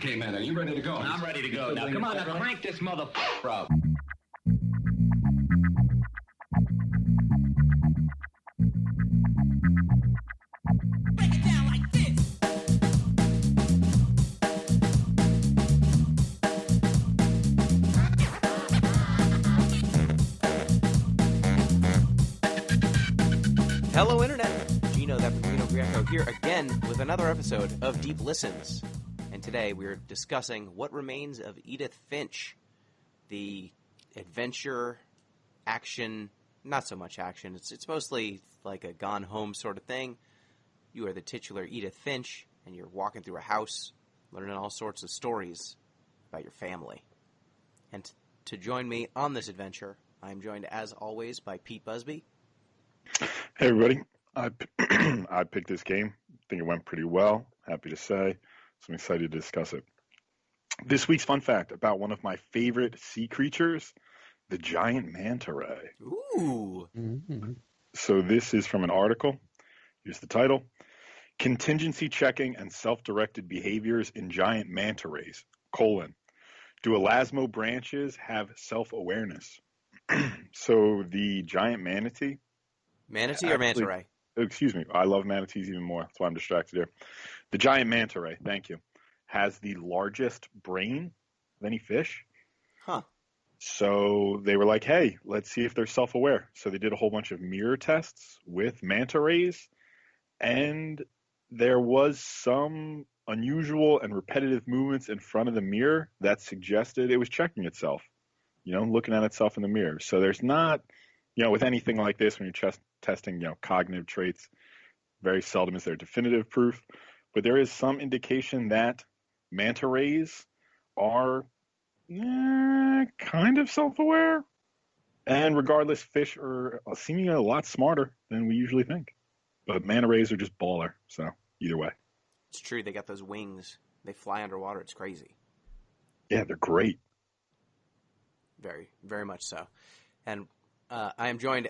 Okay, man, are you ready to go? I'm ready to go. Now, come on, now crank this motherfucker up. Break it down like this. Hello, Internet. Gino, that Reno Greco here again with another episode of Deep Listens. And today we're discussing what remains of Edith Finch, the adventure, action, not so much action. It's mostly like a Gone Home sort of thing. You are the titular Edith Finch, and you're walking through a house, learning all sorts of stories about your family. And to join me on this adventure, I am joined, as always, by Pete Busby. Hey everybody, I picked this game. I think it went pretty well, happy to say, so I'm excited to discuss it. This week's fun fact about one of my favorite sea creatures, the giant manta ray. Ooh! Mm-hmm. So this is from an article. Here's the title. Contingency checking and self-directed behaviors in giant manta rays, : do elasmo branches have self-awareness? So the giant manatee, Manatee or manta ray? Excuse me. I love manatees even more. That's why I'm distracted here. The giant manta ray, thank you, has the largest brain of any fish. Huh. So they were like, hey, let's see if they're self-aware. So they did a whole bunch of mirror tests with manta rays, and there was some unusual and repetitive movements in front of the mirror that suggested it was checking itself, looking at itself in the mirror. So there's not, with anything like this, when you're testing, cognitive traits, very seldom is there definitive proof, but there is some indication that manta rays are kind of self-aware, and regardless, fish are seemingly a lot smarter than we usually think. But manta rays are just baller, so either way. It's true, they got those wings. They fly underwater, it's crazy. Yeah, they're great. Very, very much so. And I am joined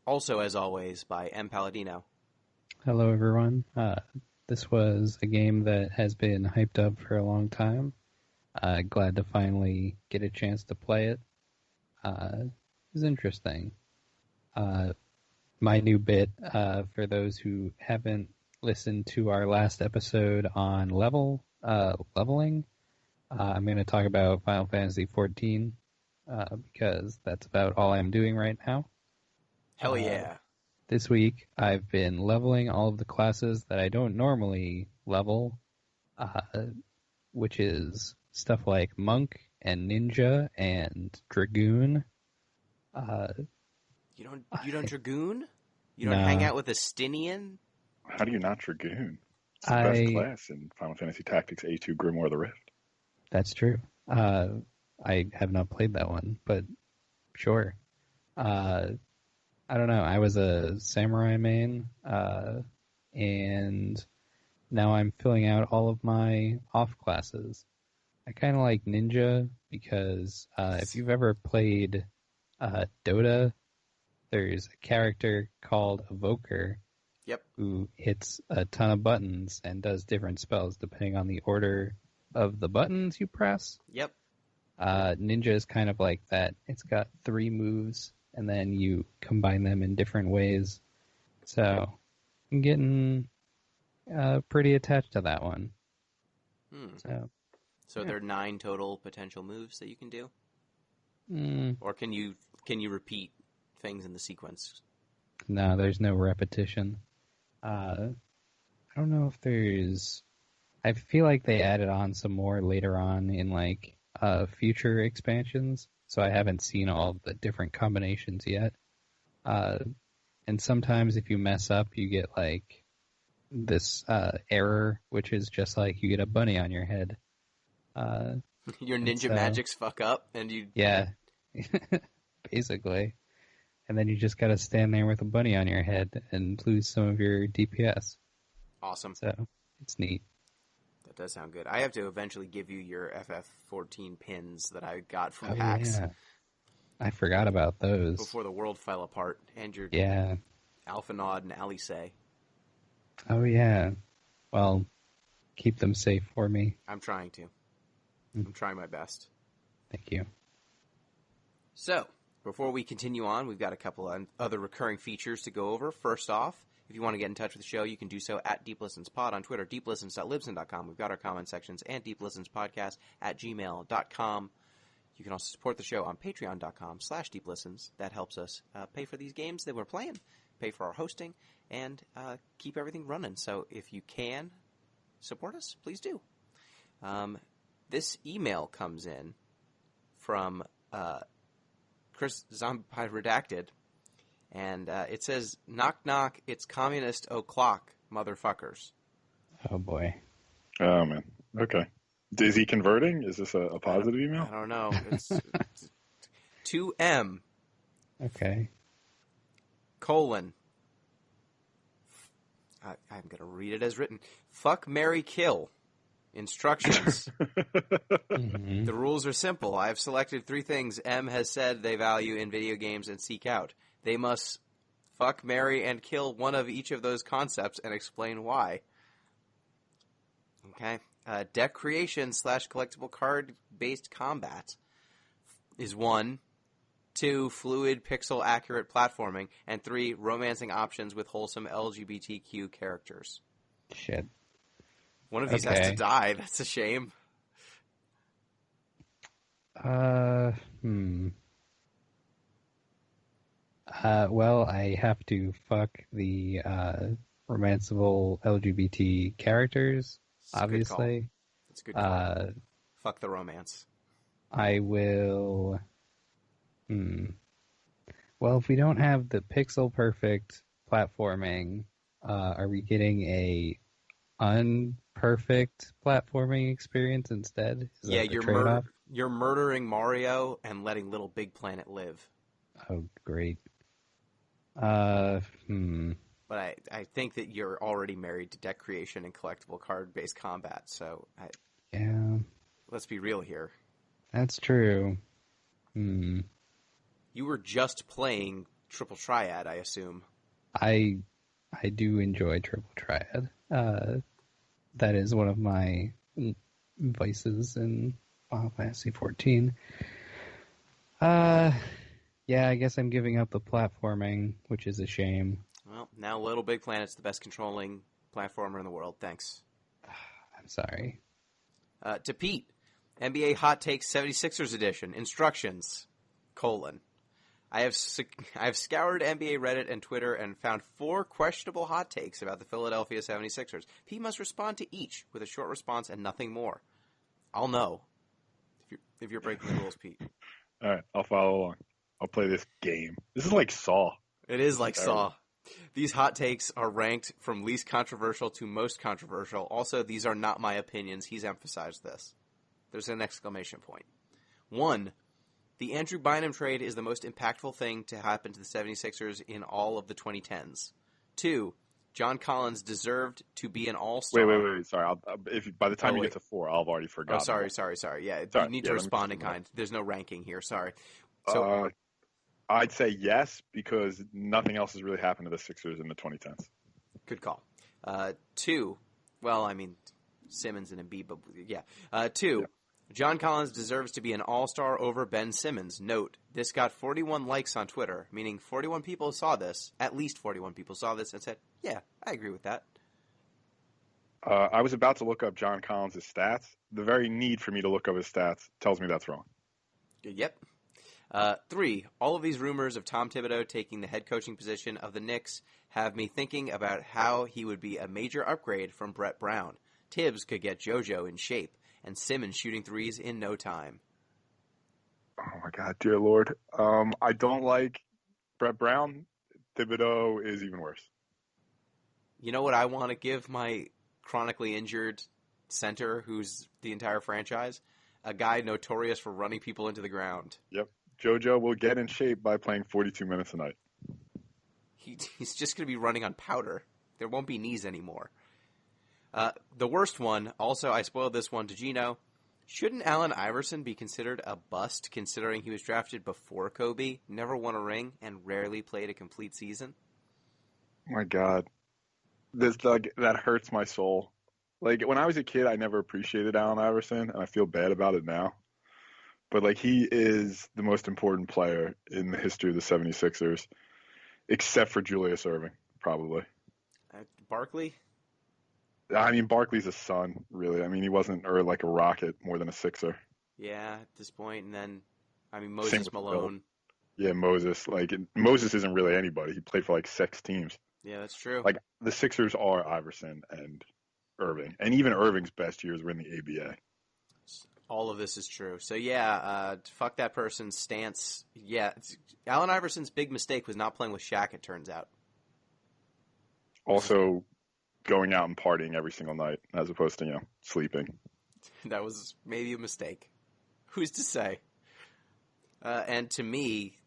also, as always, by M. Palladino. Hello, everyone. This was a game that has been hyped up for a long time. Glad to finally get a chance to play it. It was interesting. My new bit, for those who haven't listened to our last episode on leveling, I'm going to talk about Final Fantasy XIV, because that's about all I'm doing right now. Hell yeah. This week, I've been leveling all of the classes that I don't normally level, which is stuff like Monk and Ninja and Dragoon. You don't Dragoon? You don't hang out with a Stinian? How do you not Dragoon? It's the best class in Final Fantasy Tactics A2 Grimoire of the Rift. That's true. I have not played that one, but sure. I don't know. I was a samurai main, and now I'm filling out all of my off classes. I kind of like Ninja because if you've ever played Dota, there's a character called Evoker. Yep. Who hits a ton of buttons and does different spells depending on the order of the buttons you press. Yep. Ninja is kind of like that. It's got 3 moves, and then you combine them in different ways. So I'm getting pretty attached to that one. So there are 9 total potential moves that you can do? Or can you repeat things in the sequence? No, there's no repetition. I don't know if there's... I feel like they added on some more later on in future expansions, so I haven't seen all of the different combinations yet. And sometimes if you mess up, you get this error, which is just you get a bunny on your head. Your ninja magics fuck up, and you... Yeah, basically. And then you just gotta stand there with a bunny on your head and lose some of your DPS. Awesome. So, it's neat. That does sound good. I have to eventually give you your FF14 pins that I got from PAX. Yeah. I forgot about those. Before the world fell apart, and your Alphanod and Alice. Oh, yeah. Well, keep them safe for me. I'm trying to. I'm trying my best. Thank you. So, before we continue on, we've got a couple of other recurring features to go over. First off, if you want to get in touch with the show, you can do so at DeepListensPod on Twitter, deeplistens.libsyn.com. We've got our comment sections, and deeplistenspodcast at gmail.com. You can also support the show on patreon.com/deeplistens. That helps us pay for these games that we're playing, pay for our hosting, and keep everything running. So if you can support us, please do. This email comes in from Chris Zombie Redacted, and it says, "Knock, knock, it's communist o'clock, motherfuckers." Oh, boy. Oh, man. Okay. Is he converting? Is this a positive email? I don't know. It's 2M, Okay. colon. I'm going to read it as written. Fuck, marry, kill. Instructions. Mhm. The rules are simple. I have selected 3 things M has said they value in video games and seek out. They must fuck, marry, and kill one of each of those concepts and explain why. Okay. Deck creation / collectible card-based combat is 1. 2, fluid, pixel-accurate platforming. And 3, romancing options with wholesome LGBTQ characters. Shit. One of these has to Okay. die. That's a shame. Well, I have to fuck the romanceable LGBT characters, It's a good call. obviously. It's a good call. Fuck the romance. I will... Well, if we don't have the pixel-perfect platforming, are we getting a unperfect platforming experience instead? Is Yeah, that the trade-off? you're murdering Mario and letting Little Big Planet live. Oh, great. But I think that you're already married to deck creation and collectible card-based combat, so Yeah, let's be real here. that's true. You were just playing Triple Triad, I assume. I do enjoy Triple Triad. That is one of my vices in Final Fantasy XIV. Yeah, I guess I'm giving up the platforming, which is a shame. Well, now Little Big Planet's the best controlling platformer in the world. Thanks. I'm sorry. To Pete, NBA Hot Takes 76ers edition. Instructions, : I have scoured NBA Reddit and Twitter and found 4 questionable hot takes about the Philadelphia 76ers. Pete must respond to each with a short response and nothing more. I'll know if you're breaking the rules, Pete. All right, I'll follow along. I'll play this game. This is like Saw. It is like terrible. Saw. These hot takes are ranked from least controversial to most controversial. Also, these are not my opinions. He's emphasized this. There's an exclamation point. 1. The Andrew Bynum trade is the most impactful thing to happen to the 76ers in all of the 2010s. 2. John Collins deserved to be an all-star. Wait. Sorry. By the time you wait. get to 4, I'll have already forgotten. Oh, sorry. Yeah, Sorry. you need Yeah, to let me respond in just- kind. There's no ranking here. Sorry. So, I'd say yes, because nothing else has really happened to the Sixers in the 2010s. good call. 2. Well, I mean, Simmons and Embiid, but yeah. 2. Yeah. John Collins deserves to be an all-star over Ben Simmons. Note, this got 41 likes on Twitter, meaning 41 people saw this, at least 41 people saw this and said, yeah, I agree with that. I was about to look up John Collins' stats. The very need for me to look up his stats tells me that's wrong. Yep. 3. All of these rumors of Tom Thibodeau taking the head coaching position of the Knicks have me thinking about how he would be a major upgrade from Brett Brown. Tibbs could get JoJo in shape, and Simmons shooting threes in no time. Oh, my God, dear Lord. I don't like Brett Brown. Thibodeau is even worse. You know what I want to give my chronically injured center, who's the entire franchise? A guy notorious for running people into the ground. Yep. JoJo will get in shape by playing 42 minutes a night. He's just going to be running on powder. There won't be knees anymore. The worst one, also I spoiled this one to Gino. Shouldn't Allen Iverson be considered a bust considering he was drafted before Kobe, never won a ring, and rarely played a complete season? Oh my God. That hurts my soul. Like, when I was a kid, I never appreciated Allen Iverson, and I feel bad about it now. But, like, he is the most important player in the history of the 76ers, except for Julius Erving, probably. Barkley? I mean, Barkley's a son, really. I mean, he wasn't, or like a Rocket, more than a Sixer. Yeah, at this point. And then, I mean, Same Moses with Malone. Yeah, Moses. Like, Moses isn't really anybody. He played for like 6 teams. Yeah, that's true. Like, the Sixers are Iverson and Irving. And even Irving's best years were in the ABA. All of this is true. So, yeah, fuck that person's stance. Yeah, Allen Iverson's big mistake was not playing with Shaq, it turns out. Also, going out and partying every single night as opposed to, sleeping. That was maybe a mistake. Who's to say? And to me,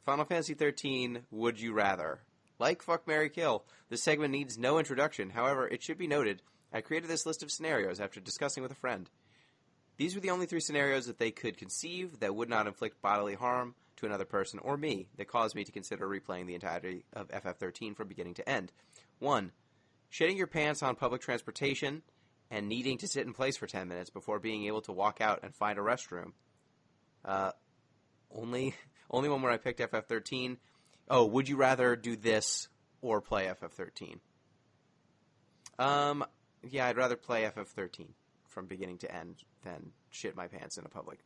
Final Fantasy XIII, Would You Rather? Like Fuck, Marry, Kill, this segment needs no introduction. However, it should be noted, I created this list of scenarios after discussing with a friend. These were the only 3 scenarios that they could conceive that would not inflict bodily harm to another person or me that caused me to consider replaying the entirety of FF13 from beginning to end. 1. Shitting your pants on public transportation and needing to sit in place for 10 minutes before being able to walk out and find a restroom. Only one where I picked FF13. Oh, would you rather do this or play FF13? Yeah, I'd rather play FF13 from beginning to end than shit my pants in a public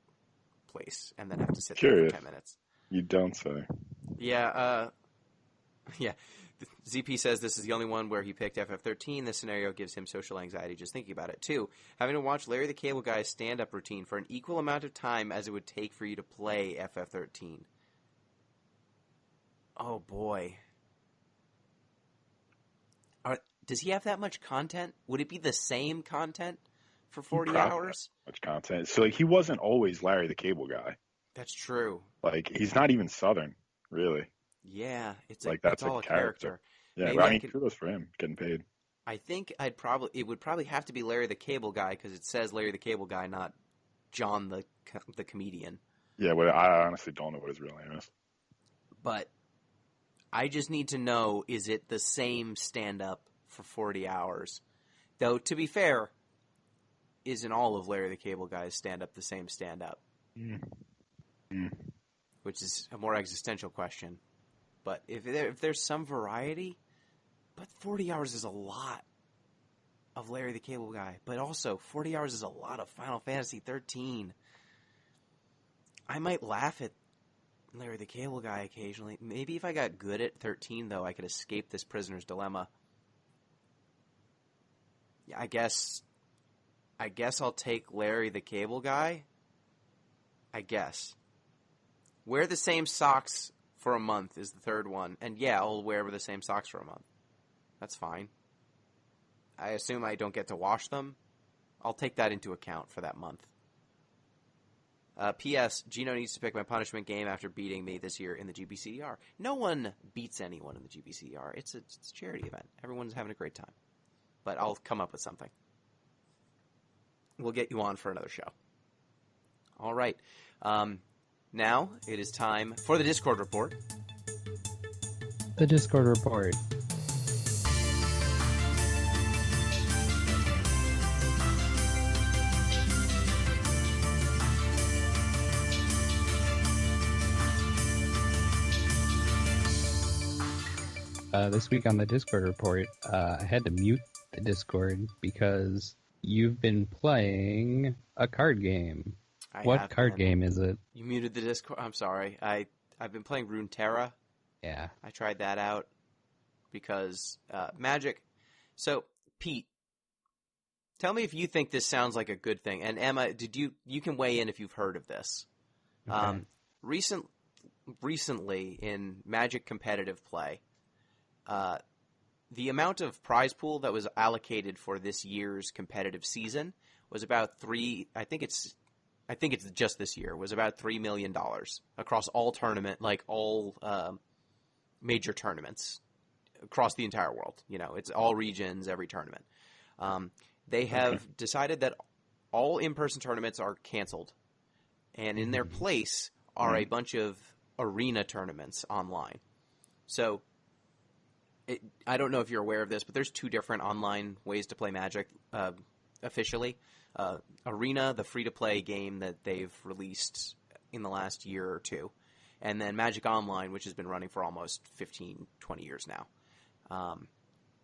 place and then have to sit there for 10 minutes. You don't say. Yeah, yeah. ZP says this is the only one where he picked FF13. This scenario gives him social anxiety just thinking about it. 2, having to watch Larry the Cable Guy's stand-up routine for an equal amount of time as it would take for you to play FF13. Oh, boy. Does he have that much content? Would it be the same content for 40 hours? Much content. So, like, he wasn't always Larry the Cable Guy. That's true. Like, he's not even Southern, really. Yeah, it's like that's all a character. Yeah, well, I mean, kudos for him getting paid. I think it would probably have to be Larry the Cable Guy because it says Larry the Cable Guy, not John the comedian. Yeah, well, I honestly don't know what his real name is. But I just need to know, is it the same stand-up for 40 hours? Though, to be fair, isn't all of Larry the Cable Guy's stand-up the same stand-up? Which is a more existential question. But if there's some variety, but 40 hours is a lot of Larry the Cable Guy. But also, 40 hours is a lot of Final Fantasy 13. I might laugh at Larry the Cable Guy occasionally. Maybe if I got good at 13, though, I could escape this prisoner's dilemma. Yeah, I guess I'll take Larry the Cable Guy. I guess. Wear the same socks for a month is the third one. And yeah, I'll wear the same socks for a month. That's fine. I assume I don't get to wash them. I'll take that into account for that month. P.S. Gino needs to pick my punishment game after beating me this year in the GBCDR. No one beats anyone in the GBCDR. It's a charity event. Everyone's having a great time. But I'll come up with something. We'll get you on for another show. All right. Now it is time for the Discord report. The Discord report. This week on the Discord report, I had to mute the Discord because you've been playing a card game. What card game is it? You muted the Discord? I'm sorry. I've been playing Runeterra. Yeah. I tried that out because Magic. So, Pete, tell me if you think this sounds like a good thing. And Emma, you can weigh in if you've heard of this. Okay. Recently in Magic competitive play, the amount of prize pool that was allocated for this year's competitive season was about I think it's just this year, was about $3 million across all major tournaments across the entire world. You know, it's all regions, every tournament. They have decided that all in-person tournaments are canceled, and in their place are a bunch of arena tournaments online. So I don't know if you're aware of this, but there's 2 different online ways to play Magic officially. Arena, the free-to-play game that they've released in the last year or 2, and then Magic Online, which has been running for almost 15, 20 years now.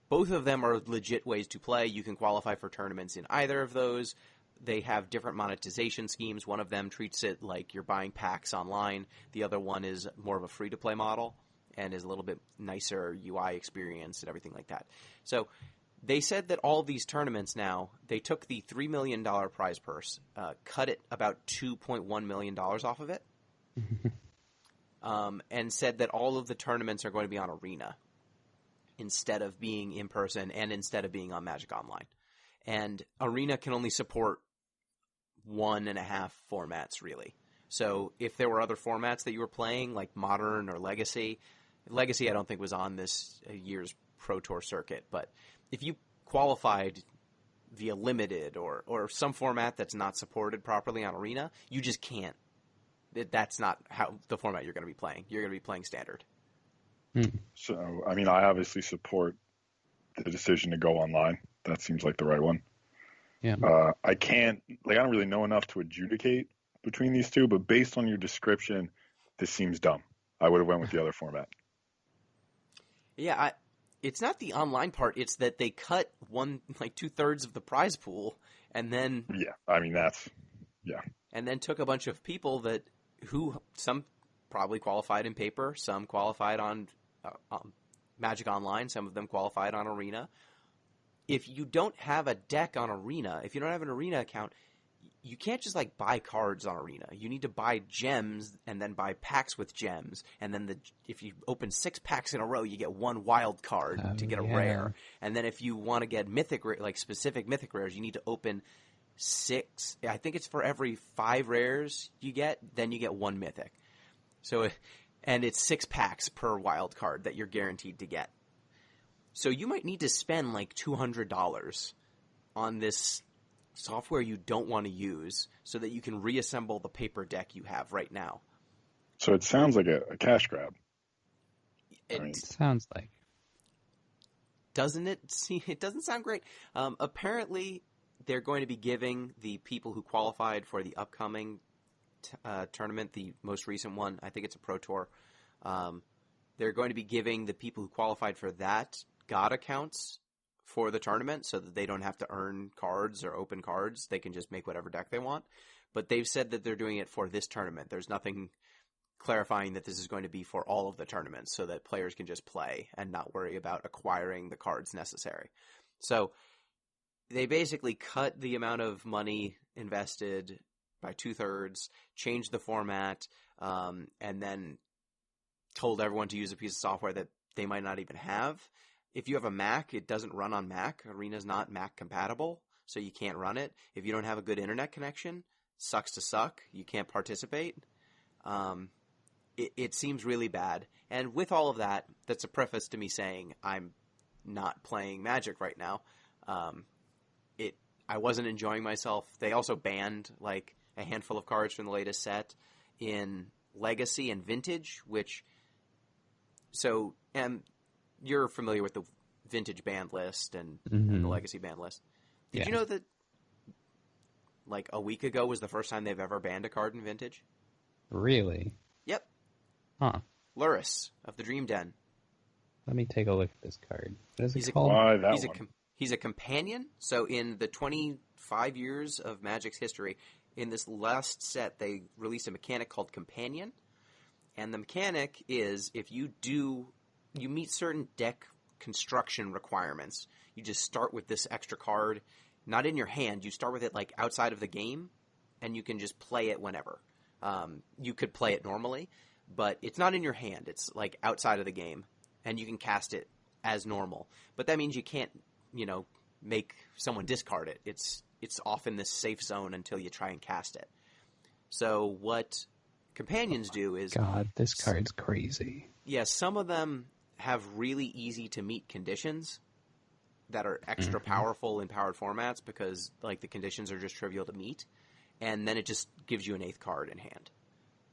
Both of them are legit ways to play. You can qualify for tournaments in either of those. They have different monetization schemes. One of them treats it like you're buying packs online. The other one is more of a free-to-play model and is a little bit nicer UI experience and everything like that. So they said that all of these tournaments now, they took the $3 million prize purse, cut it about $2.1 million off of it, and said that all of the tournaments are going to be on Arena instead of being in person and instead of being on Magic Online. And Arena can only support 1.5 formats, really. So if there were other formats that you were playing, like Modern or Legacy I don't think was on this year's Pro Tour circuit, but if you qualified via Limited or some format that's not supported properly on Arena, you just can't. That's not how the format you're going to be playing. You're going to be playing Standard. So, I mean, I obviously support the decision to go online. That seems like the right one. Yeah. I don't really know enough to adjudicate between these two, but based on your description, this seems dumb. I would have went with the other format. Yeah, it's not the online part. It's that they cut 2/3 of the prize pool, and then and then took a bunch of people who some probably qualified in paper, some qualified on Magic Online, some of them qualified on Arena. If you don't have a deck on Arena, if you don't have an Arena account, you can't just buy cards on Arena. You need to buy gems and then buy packs with gems. And then if you open 6 packs in a row, you get 1 wild card to get a rare. And then if you want to get mythic, specific mythic rares, you need to open 6. I think it's for every 5 rares you get, then you get 1 mythic. So, and it's 6 packs per wild card that you're guaranteed to get. So you might need to spend $200 on this software you don't want to use so that you can reassemble the paper deck you have right now. So it sounds like a cash grab. It sounds like. Doesn't it? It doesn't sound great. Apparently, they're going to be giving the people who qualified for the upcoming tournament, the most recent one, I think it's a Pro Tour, they're going to be giving the people who qualified for that God accounts for the tournament so that they don't have to earn cards or open cards. They can just make whatever deck they want. But they've said that they're doing it for this tournament. There's nothing clarifying that this is going to be for all of the tournaments so that players can just play and not worry about acquiring the cards necessary. So they basically cut the amount of money invested by 2/3, changed the format, and then told everyone to use a piece of software that they might not even have. If you have a Mac, it doesn't run on Mac. Arena's not Mac compatible, so you can't run it. If you don't have a good internet connection, sucks to suck. You can't participate. It seems really bad. And with all of that, that's a preface to me saying I'm not playing Magic right now. I wasn't enjoying myself. They also banned a handful of cards from the latest set in Legacy and Vintage, and you're familiar with the Vintage banned list and the Legacy banned list. Did you know that a week ago was the first time they've ever banned a card in Vintage? Really? Yep. Huh. Luris of the Dream Den. Let me take a look at this card. What is He's it called? Why that one? He's a companion. So in the 25 years of Magic's history, in this last set, they released a mechanic called Companion. And the mechanic is if you meet certain deck construction requirements, you just start with this extra card, not in your hand. You start with it outside of the game, and you can just play it whenever. You could play it normally, but it's not in your hand. It's outside of the game, and you can cast it as normal. But that means you can't, make someone discard it. It's off in this safe zone until you try and cast it. So what companions do is... God, this card's crazy. Yeah, some of them have really easy to meet conditions that are extra powerful in powered formats because the conditions are just trivial to meet. And then it just gives you an 8th card in hand.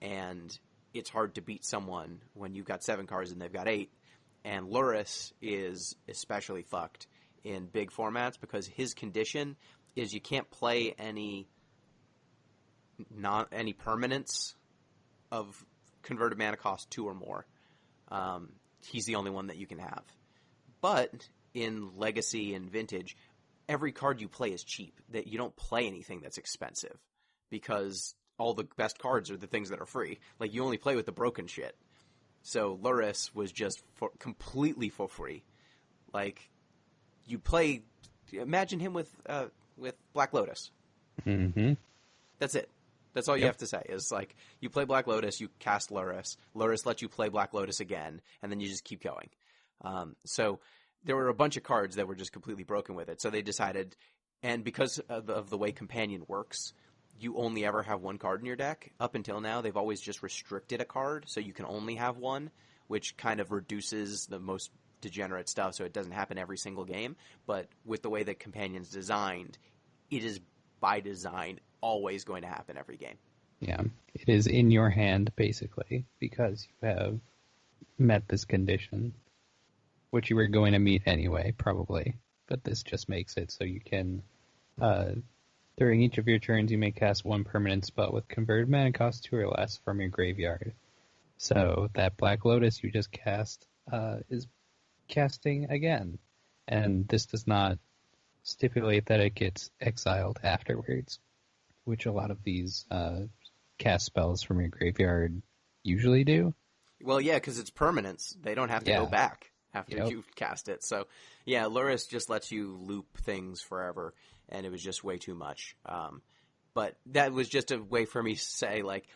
And it's hard to beat someone when you've got 7 cards and they've got 8. And Luris is especially fucked in big formats because his condition is you can't play any permanents of converted mana cost 2 or more. He's the only one that you can have. But in Legacy and Vintage, every card you play is cheap. That you don't play anything that's expensive because all the best cards are the things that are free. Like, you only play with the broken shit. So Luris was just completely for free. Like, you play. Imagine him with Black Lotus. Mm-hmm. That's it. That's all you have to say. Is like, you play Black Lotus, you cast Luris. Luris lets you play Black Lotus again, and then you just keep going. So there were a bunch of cards that were just completely broken with it. So they decided, and because of the way Companion works, you only ever have one card in your deck. Up until now, they've always just restricted a card, so you can only have one, which kind of reduces the most degenerate stuff, so it doesn't happen every single game. But with the way that Companion's designed, it is by design always going to happen every game. Yeah, it is in your hand, basically, because you have met this condition, which you were going to meet anyway, probably. But this just makes it so you can, during each of your turns, you may cast one permanent spell with converted mana cost 2 or less from your graveyard. So that Black Lotus you just cast is casting again. And this does not stipulate that it gets exiled afterwards, which a lot of these cast spells from your graveyard usually do. Well, yeah, because it's permanence. They don't have to go back after you cast it. So, yeah, Luris just lets you loop things forever, and it was just way too much. But that was just a way for me to say, like,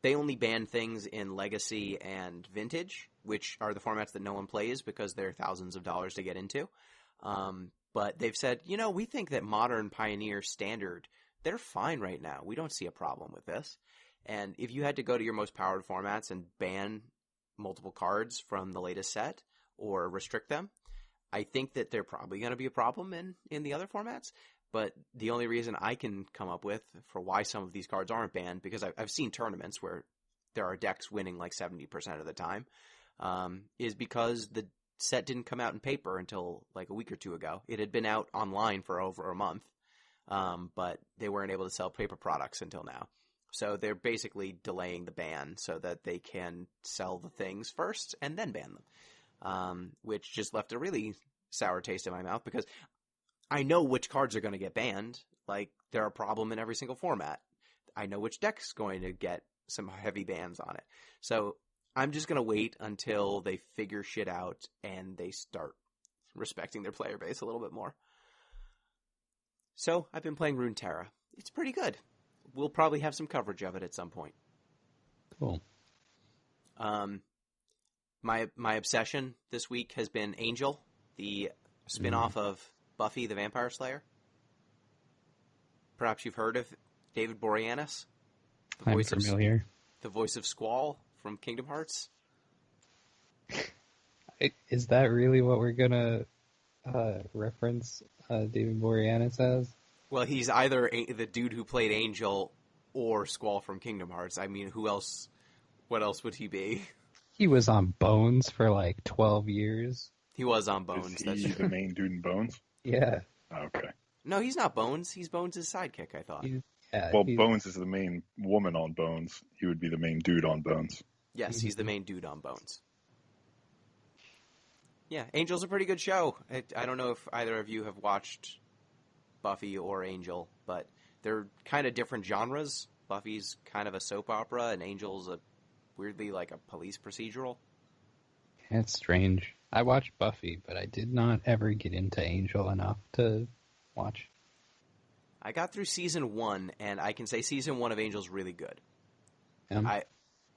they only ban things in Legacy and Vintage, which are the formats that no one plays because they're thousands of dollars to get into. But they've said, we think that Modern, Pioneer, Standard, they're fine right now. We don't see a problem with this. And if you had to go to your most powered formats and ban multiple cards from the latest set or restrict them, I think that they're probably going to be a problem in the other formats. But the only reason I can come up with for why some of these cards aren't banned, because I've seen tournaments where there are decks winning like 70% of the time, is because the set didn't come out in paper until like a week or two ago. It had been out online for over a month, but they weren't able to sell paper products until now. So they're basically delaying the ban so that they can sell the things first and then ban them, which just left a really sour taste in my mouth because I know which cards are going to get banned. Like, they're a problem in every single format. I know which deck's going to get some heavy bans on it. So I'm just going to wait until they figure shit out and they start respecting their player base a little bit more. So I've been playing Runeterra. It's pretty good. We'll probably have some coverage of it at some point. Cool. My obsession this week has been Angel, the spin-off of Buffy the Vampire Slayer. Perhaps you've heard of David Boreanaz, I'm familiar. The voice of Squall from Kingdom Hearts. Is that really what we're gonna reference David Boreanaz as? Well, he's either the dude who played Angel or Squall from Kingdom Hearts. I mean, who else? What else would he be? He was on Bones for like 12 years. He was on Bones. Is he the main dude in Bones? Yeah. Okay. No, he's not Bones. He's Bones' sidekick, I thought. Bones is the main woman on Bones. He would be the main dude on Bones. Yes, he's the main dude on Bones. Yeah, Angel's a pretty good show. I don't know if either of you have watched Buffy or Angel, but they're kind of different genres. Buffy's kind of a soap opera, and Angel's weirdly like a police procedural. That's strange. I watched Buffy, but I did not ever get into Angel enough to watch. I got through season 1, and I can say season 1 of Angel's really good.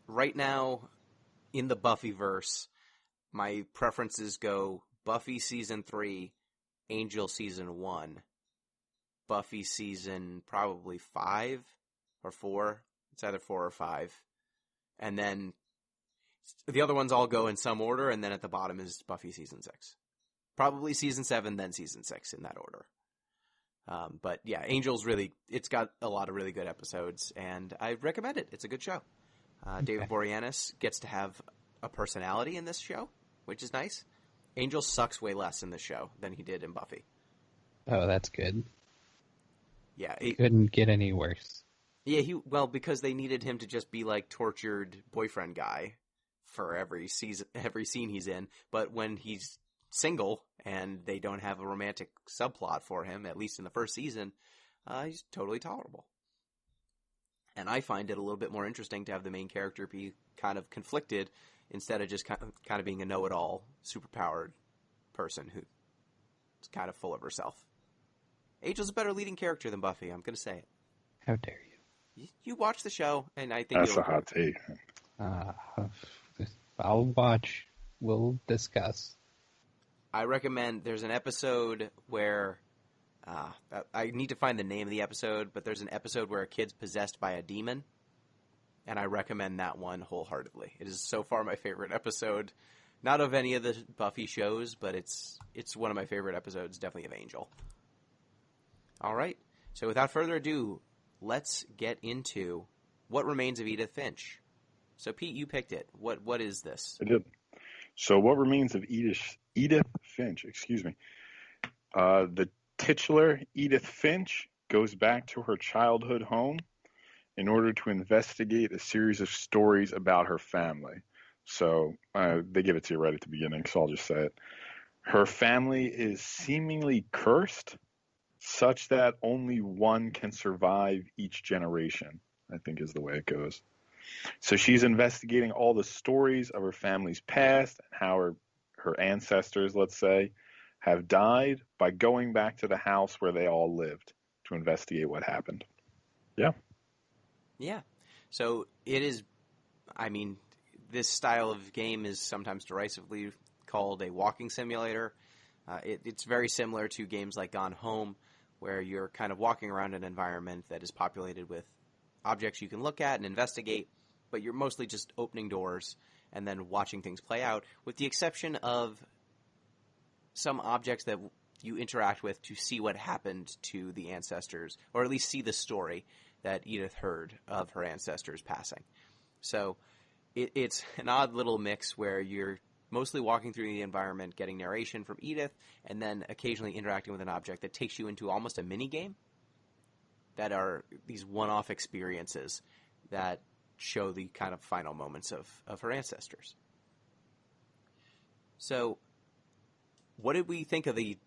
Right now, in the Buffyverse, my preferences go Buffy season 3, Angel season 1, Buffy season probably 5 or 4. It's either 4 or 5. And then the other ones all go in some order, and then at the bottom is Buffy season 6. Probably season 7, then season 6 in that order. But yeah, Angel's it's got a lot of really good episodes, and I recommend it. It's a good show. David Boreanaz gets to have a personality in this show, which is nice. Angel sucks way less in the show than he did in Buffy. Oh, that's good. Yeah, Couldn't get any worse. Yeah, because they needed him to just be like tortured boyfriend guy for every scene he's in. But when he's single and they don't have a romantic subplot for him, at least in the first season, he's totally tolerable. And I find it a little bit more interesting to have the main character be kind of conflicted instead of just kind of being a know-it-all, superpowered person who's kind of full of herself. Angel's a better leading character than Buffy, I'm going to say it. How dare you? You watch the show, and I think That's a hot take. I'll watch. We'll discuss. I recommend, there's an episode where, I need to find the name of the episode, but there's an episode where a kid's possessed by a demon, and I recommend that one wholeheartedly. It is so far my favorite episode, not of any of the Buffy shows, but it's one of my favorite episodes, definitely of Angel. All right, so without further ado, let's get into What Remains of Edith Finch. So Pete, you picked it. What is this? I did. So What Remains of Edith Finch, the titular Edith Finch goes back to her childhood home in order to investigate a series of stories about her family. So they give it to you right at the beginning, so I'll just say it. Her family is seemingly cursed, such that only one can survive each generation, I think is the way it goes. So she's investigating all the stories of her family's past and how her ancestors, let's say, have died by going back to the house where they all lived to investigate what happened. Yeah. Yeah. So it is, this style of game is sometimes derisively called a walking simulator. It's very similar to games like Gone Home, where you're kind of walking around an environment that is populated with objects you can look at and investigate, but you're mostly just opening doors and then watching things play out, with the exception of some objects that you interact with to see what happened to the ancestors, or at least see the story that Edith heard of her ancestors passing. So it's an odd little mix where you're mostly walking through the environment, getting narration from Edith, and then occasionally interacting with an object that takes you into almost a mini-game that are these one-off experiences that show the kind of final moments of her ancestors. So what did we think of the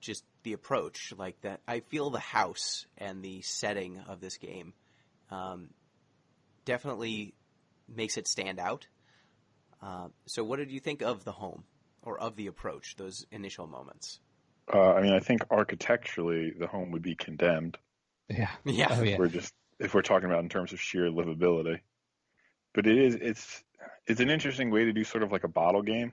approach? Like that, I feel the house and the setting of this game definitely makes it stand out. So what did you think of the home, or of the approach, those initial moments? I think architecturally the home would be condemned. Yeah. Yeah. Oh, yeah. If we're talking about in terms of sheer livability. But it's an interesting way to do sort of like a bottle game.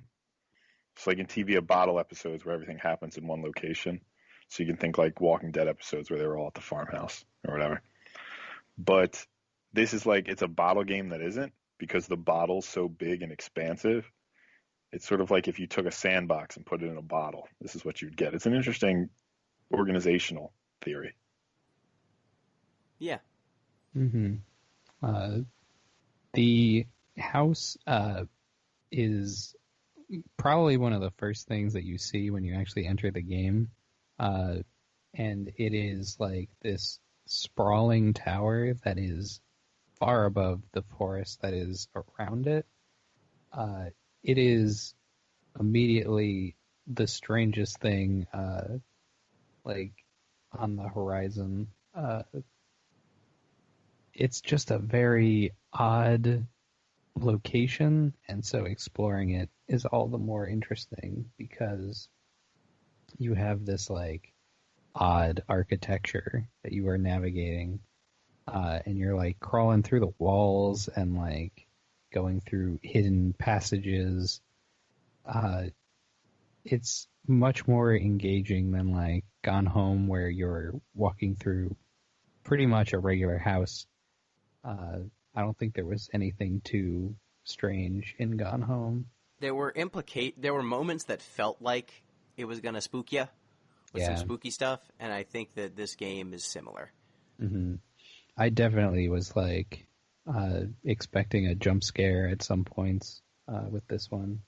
It's like in TV, bottle episodes where everything happens in one location. So you can think like Walking Dead episodes where they were all at the farmhouse or whatever. But this is like, it's a bottle game that isn't, because the bottle's so big and expansive. It's sort of like if you took a sandbox and put it in a bottle. This is what you'd get. It's an interesting organizational theory. Yeah. Mm-hmm. The house is probably one of the first things that you see when you actually enter the game. And it is like this sprawling tower that is far above the forest that is around it. It is immediately the strangest thing, like on the horizon. It's just a very odd location, and so exploring it is all the more interesting because you have this like odd architecture that you are navigating, and you're like crawling through the walls and like going through hidden passages. It's much more engaging than like Gone Home, where you're walking through pretty much a regular house. I don't think there was anything too strange in Gone Home. There were moments that felt like it was going to spook you with some spooky stuff, and I think that this game is similar. Mm-hmm. I definitely was like expecting a jump scare at some points with this one.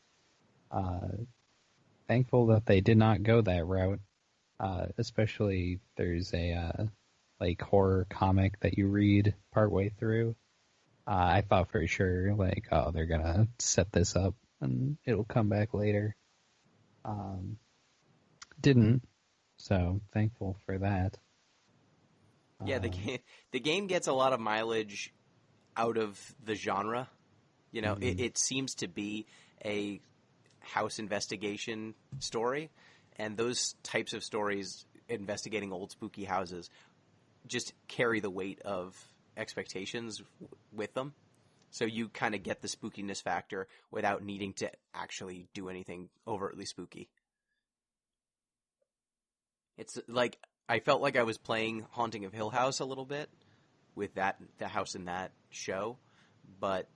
thankful that they did not go that route. Especially there's a like horror comic that you read partway through. I thought for sure like, oh, they're gonna set this up and it'll come back later. Didn't, so thankful for that. Yeah, the game gets a lot of mileage out of the genre. You know, it seems to be a house investigation story, and those types of stories investigating old spooky houses just carry the weight of expectations with them. So you kind of get the spookiness factor without needing to actually do anything overtly spooky. It's like I felt like I was playing Haunting of Hill House a little bit with the house in that show, but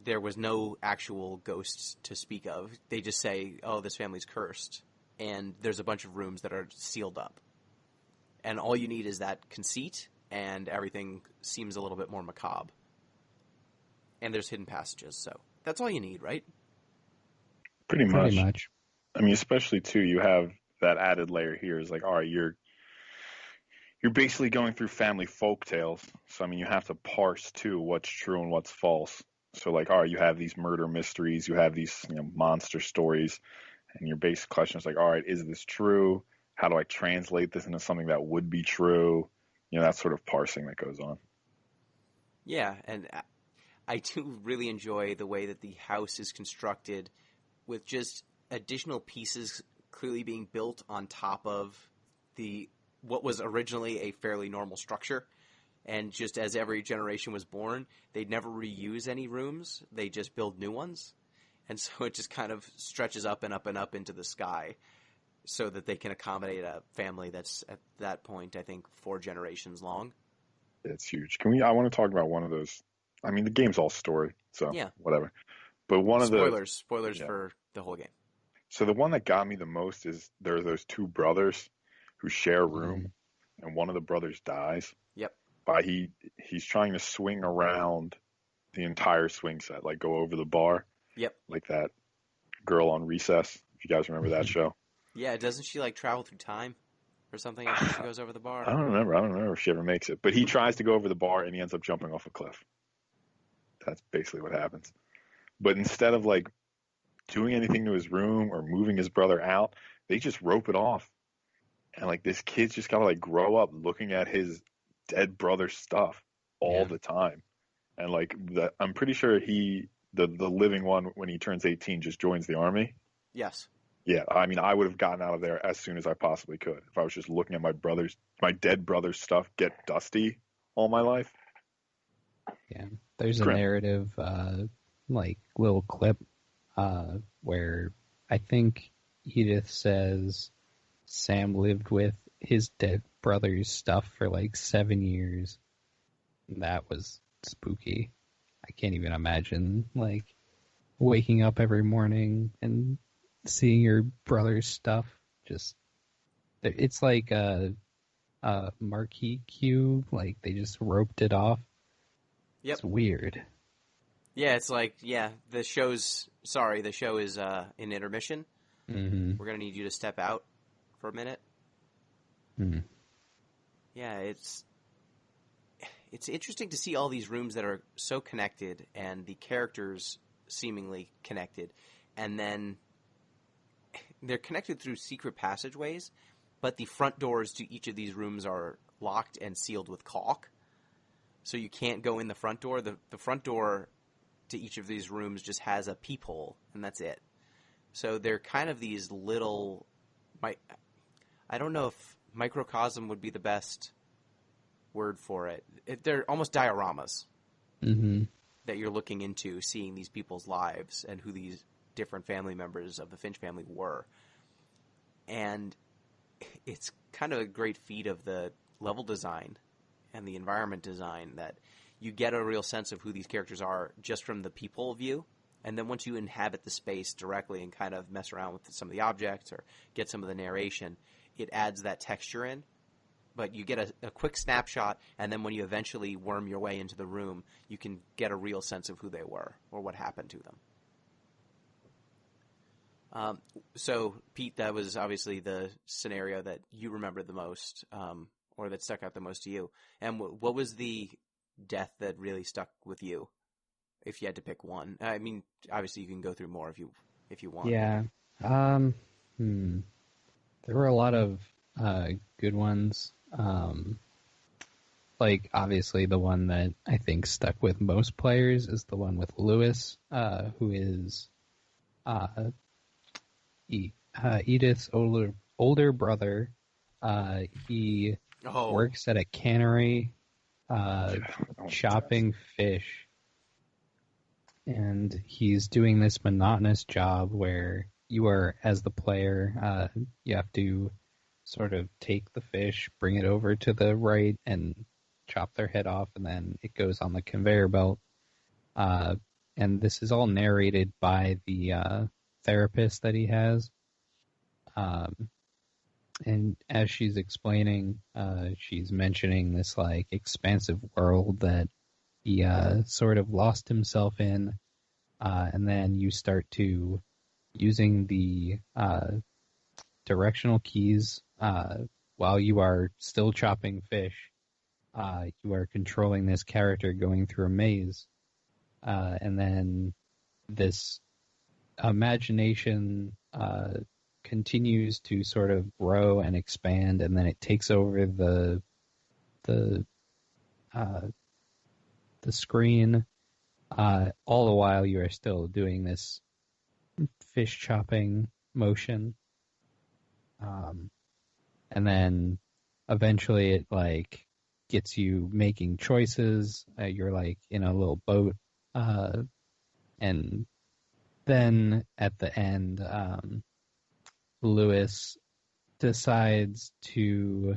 there was no actual ghosts to speak of. They just say, oh, this family's cursed, and there's a bunch of rooms that are sealed up. And all you need is that conceit, and everything seems a little bit more macabre. And there's hidden passages, so that's all you need, right? Pretty much. Pretty much. I mean, especially too, you have that added layer here is like, all right, you're basically going through family folk tales. So I mean, you have to parse too what's true and what's false. So like, all right, you have these murder mysteries, you have these monster stories, and your basic question is like, all right, is this true? How do I translate this into something that would be true? That sort of parsing that goes on. Yeah, and I do really enjoy the way that the house is constructed with just additional pieces clearly being built on top of what was originally a fairly normal structure. And just as every generation was born, they'd never reuse any rooms. They just build new ones. And so it just kind of stretches up and up and up into the sky so that they can accommodate a family that's at that point, I think, 4 generations long. It's huge. I want to talk about one of those. I mean, the game's all story, so yeah, whatever. But one of the spoilers for the whole game. So the one that got me the most is there are those 2 brothers who share a room, and one of the brothers dies. Yep. He's trying to swing around the entire swing set, like go over the bar. Yep. Like that girl on Recess, if you guys remember that show. Yeah, doesn't she like travel through time or something after she goes over the bar? I don't remember if she ever makes it. But he tries to go over the bar and he ends up jumping off a cliff. That's basically what happens. But instead of like doing anything to his room or moving his brother out, they just rope it off. And like this kid's just gotta like grow up looking at his dead brother's stuff all the time. And like I'm pretty sure the living one, when he turns 18, just joins the army. Yes. Yeah, I mean, I would have gotten out of there as soon as I possibly could if I was just looking at my dead brother's stuff get dusty all my life. Yeah, there's a narrative, like little clip, where I think Edith says Sam lived with his dead brother's stuff for like 7 years. That was spooky. I can't even imagine like waking up every morning and seeing your brother's stuff. Just it's like a marquee cube, like they just roped it off. Yep. It's weird. Yeah, it's like the show is in intermission. Mm-hmm. We're gonna need you to step out for a minute. Mm. Yeah, it's interesting to see all these rooms that are so connected and the characters seemingly connected, and then they're connected through secret passageways, but the front doors to each of these rooms are locked and sealed with caulk, so you can't go in the front door. The front door to each of these rooms just has a peephole, and that's it. So they're kind of these little, I don't know if microcosm would be the best word for it. They're almost dioramas that you're looking into, seeing these people's lives and who these different family members of the Finch family were. And it's kind of a great feat of the level design and the environment design that you get a real sense of who these characters are just from the peephole view. And then once you inhabit the space directly and kind of mess around with some of the objects or get some of the narration, it adds that texture in. But you get a quick snapshot, and then when you eventually worm your way into the room, you can get a real sense of who they were or what happened to them. So, Pete, that was obviously the scenario that you remember the most, or that stuck out the most to you. And what was the death that really stuck with you, if you had to pick one? I mean, obviously you can go through more if you want. Yeah. There were a lot of good ones. Like, obviously, the one that I think stuck with most players is the one with Lewis, who is Edith's older brother. He Oh, works at a cannery, Yeah, chopping fish, and he's doing this monotonous job where you are, as the player, you have to sort of take the fish, bring it over to the right, and chop their head off, and then it goes on the conveyor belt. And this is all narrated by the therapist that he has. And as she's explaining, she's mentioning this like expansive world that he sort of lost himself in, and then you start to using the directional keys while you are still chopping fish. You are controlling this character going through a maze, and then this imagination continues to sort of grow and expand, and then it takes over the screen. All the while, you are still doing this fish chopping motion, and then eventually it like gets you making choices. You're like in a little boat, and then at the end, Lewis decides to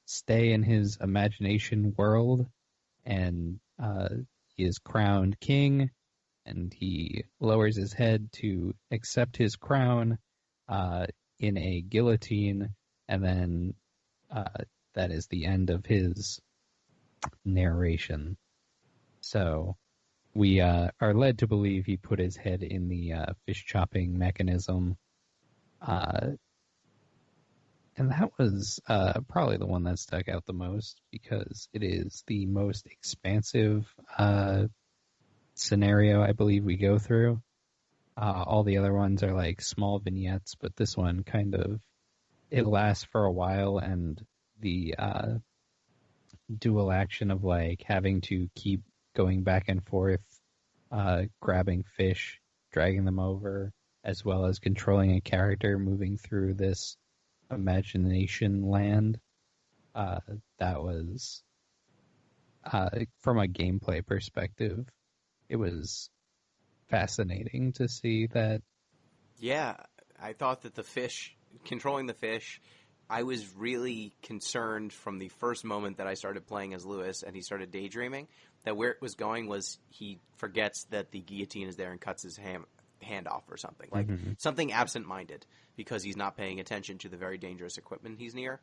stay in his imagination world, and he is crowned king, and he lowers his head to accept his crown in a guillotine, and then that is the end of his narration. So we are led to believe he put his head in the fish chopping mechanism. And that was probably the one that stuck out the most because it is the most expansive scenario I believe we go through. All the other ones are like small vignettes, but this one kind of, it lasts for a while, and the dual action of like having to keep going back and forth, grabbing fish, dragging them over, as well as controlling a character moving through this imagination land. That was, from a gameplay perspective, it was fascinating to see that. yeah. I thought that controlling the fish, I was really concerned from the first moment that I started playing as Lewis and he started daydreaming that where it was going was he forgets that the guillotine is there and cuts his hand off or something. Like something absent-minded because he's not paying attention to the very dangerous equipment he's near.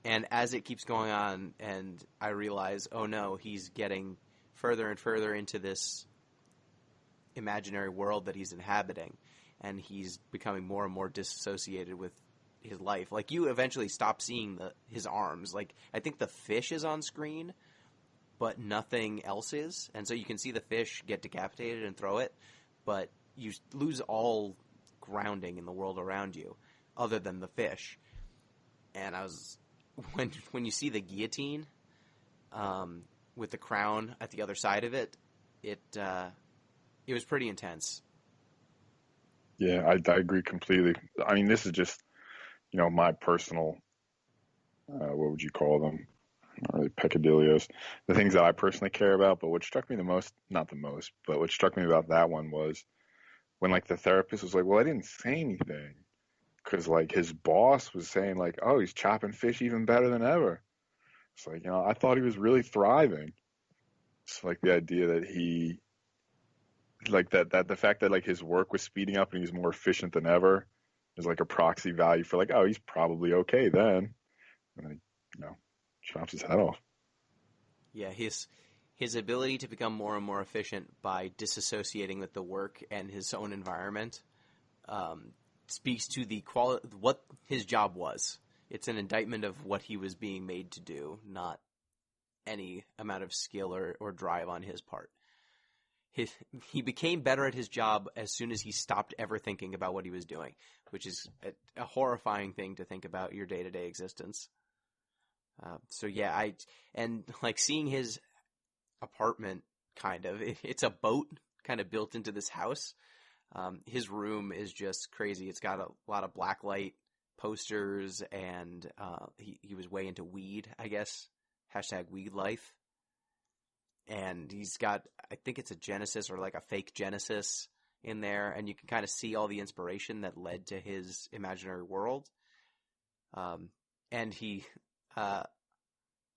And as it keeps going on and I realize, oh no, he's getting further and further into this imaginary world that he's inhabiting, and he's becoming more and more disassociated with his life. Like, you eventually stop seeing his arms. Like, I think the fish is on screen, but nothing else is. And so you can see the fish get decapitated and throw it, but you lose all grounding in the world around you other than the fish. And I was... When you see the guillotine with the crown at the other side of it, it was pretty intense. Yeah, I agree completely. I mean, this is just, my personal, what would you call them? Not really peccadillos. The things that I personally care about, but what struck me the most, not the most, but what struck me about that one was when, like, the therapist was like, well, I didn't say anything. Because, like, his boss was saying, like, oh, he's chopping fish even better than ever. It's like, I thought he was really thriving. It's like the idea that he, like, that the fact that, like, his work was speeding up and he's more efficient than ever is, like, a proxy value for, like, oh, he's probably okay then. And then, chops his head off. Yeah, his ability to become more and more efficient by disassociating with the work and his own environment speaks to the what his job was. It's an indictment of what he was being made to do, not any amount of skill or drive on his part. He became better at his job as soon as he stopped ever thinking about what he was doing, which is a horrifying thing to think about your day-to-day existence. So yeah, and like seeing his apartment, it's a boat kind of built into this house. His room is just crazy. It's got a lot of blacklight posters, and he was way into weed, I guess. #weed life. And he's got, I think it's a Genesis or like a fake Genesis in there, and you can kind of see all the inspiration that led to his imaginary world. And he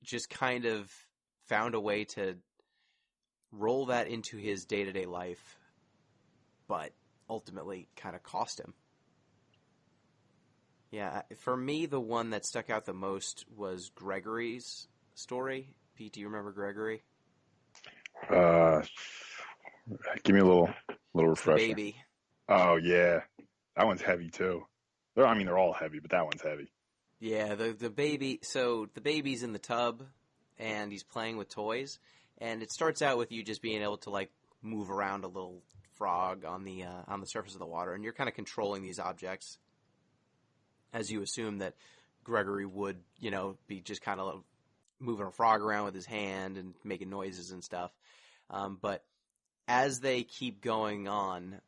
just kind of found a way to roll that into his day-to-day life, but ultimately kind of cost him. Yeah, for me, the one that stuck out the most was Gregory's story. Pete, do you remember Gregory? Give me a little refresher. The baby. Oh yeah, that one's heavy too. They're all heavy, but that one's heavy. Yeah, the baby. So the baby's in the tub, and he's playing with toys, and it starts out with you just being able to like move around a little frog on the surface of the water, and you're kind of controlling these objects, as you assume that Gregory would, be just kind of moving a frog around with his hand and making noises and stuff. But as they keep going on,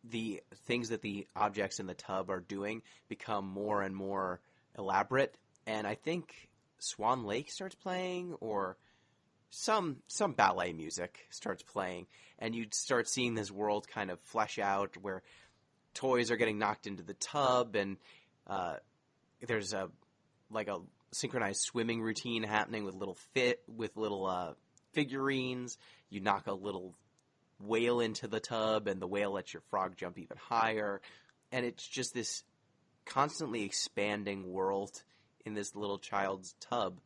the things that the objects in the tub are doing become more and more elaborate. And I think Swan Lake starts playing, or some ballet music starts playing, and you start seeing this world kind of flesh out where toys are getting knocked into the tub, and there's a synchronized swimming routine happening with little figurines. You knock a little whale into the tub, and the whale lets your frog jump even higher. And it's just this constantly expanding world in this little child's tub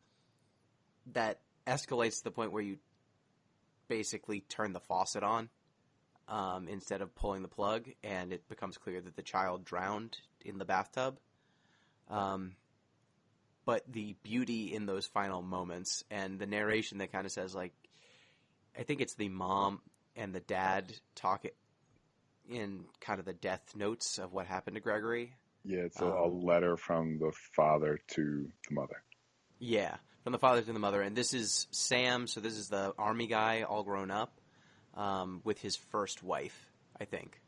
that escalates to the point where you basically turn the faucet on instead of pulling the plug, and it becomes clear that the child drowned in the bathtub. But the beauty in those final moments, and the narration that kind of says, like, I think it's the mom and the dad talk in kind of the death notes of what happened to Gregory. Yeah, it's a letter from the father to the mother. Yeah, from the father to the mother. And this is Sam, so this is the army guy all grown up with his first wife, I think.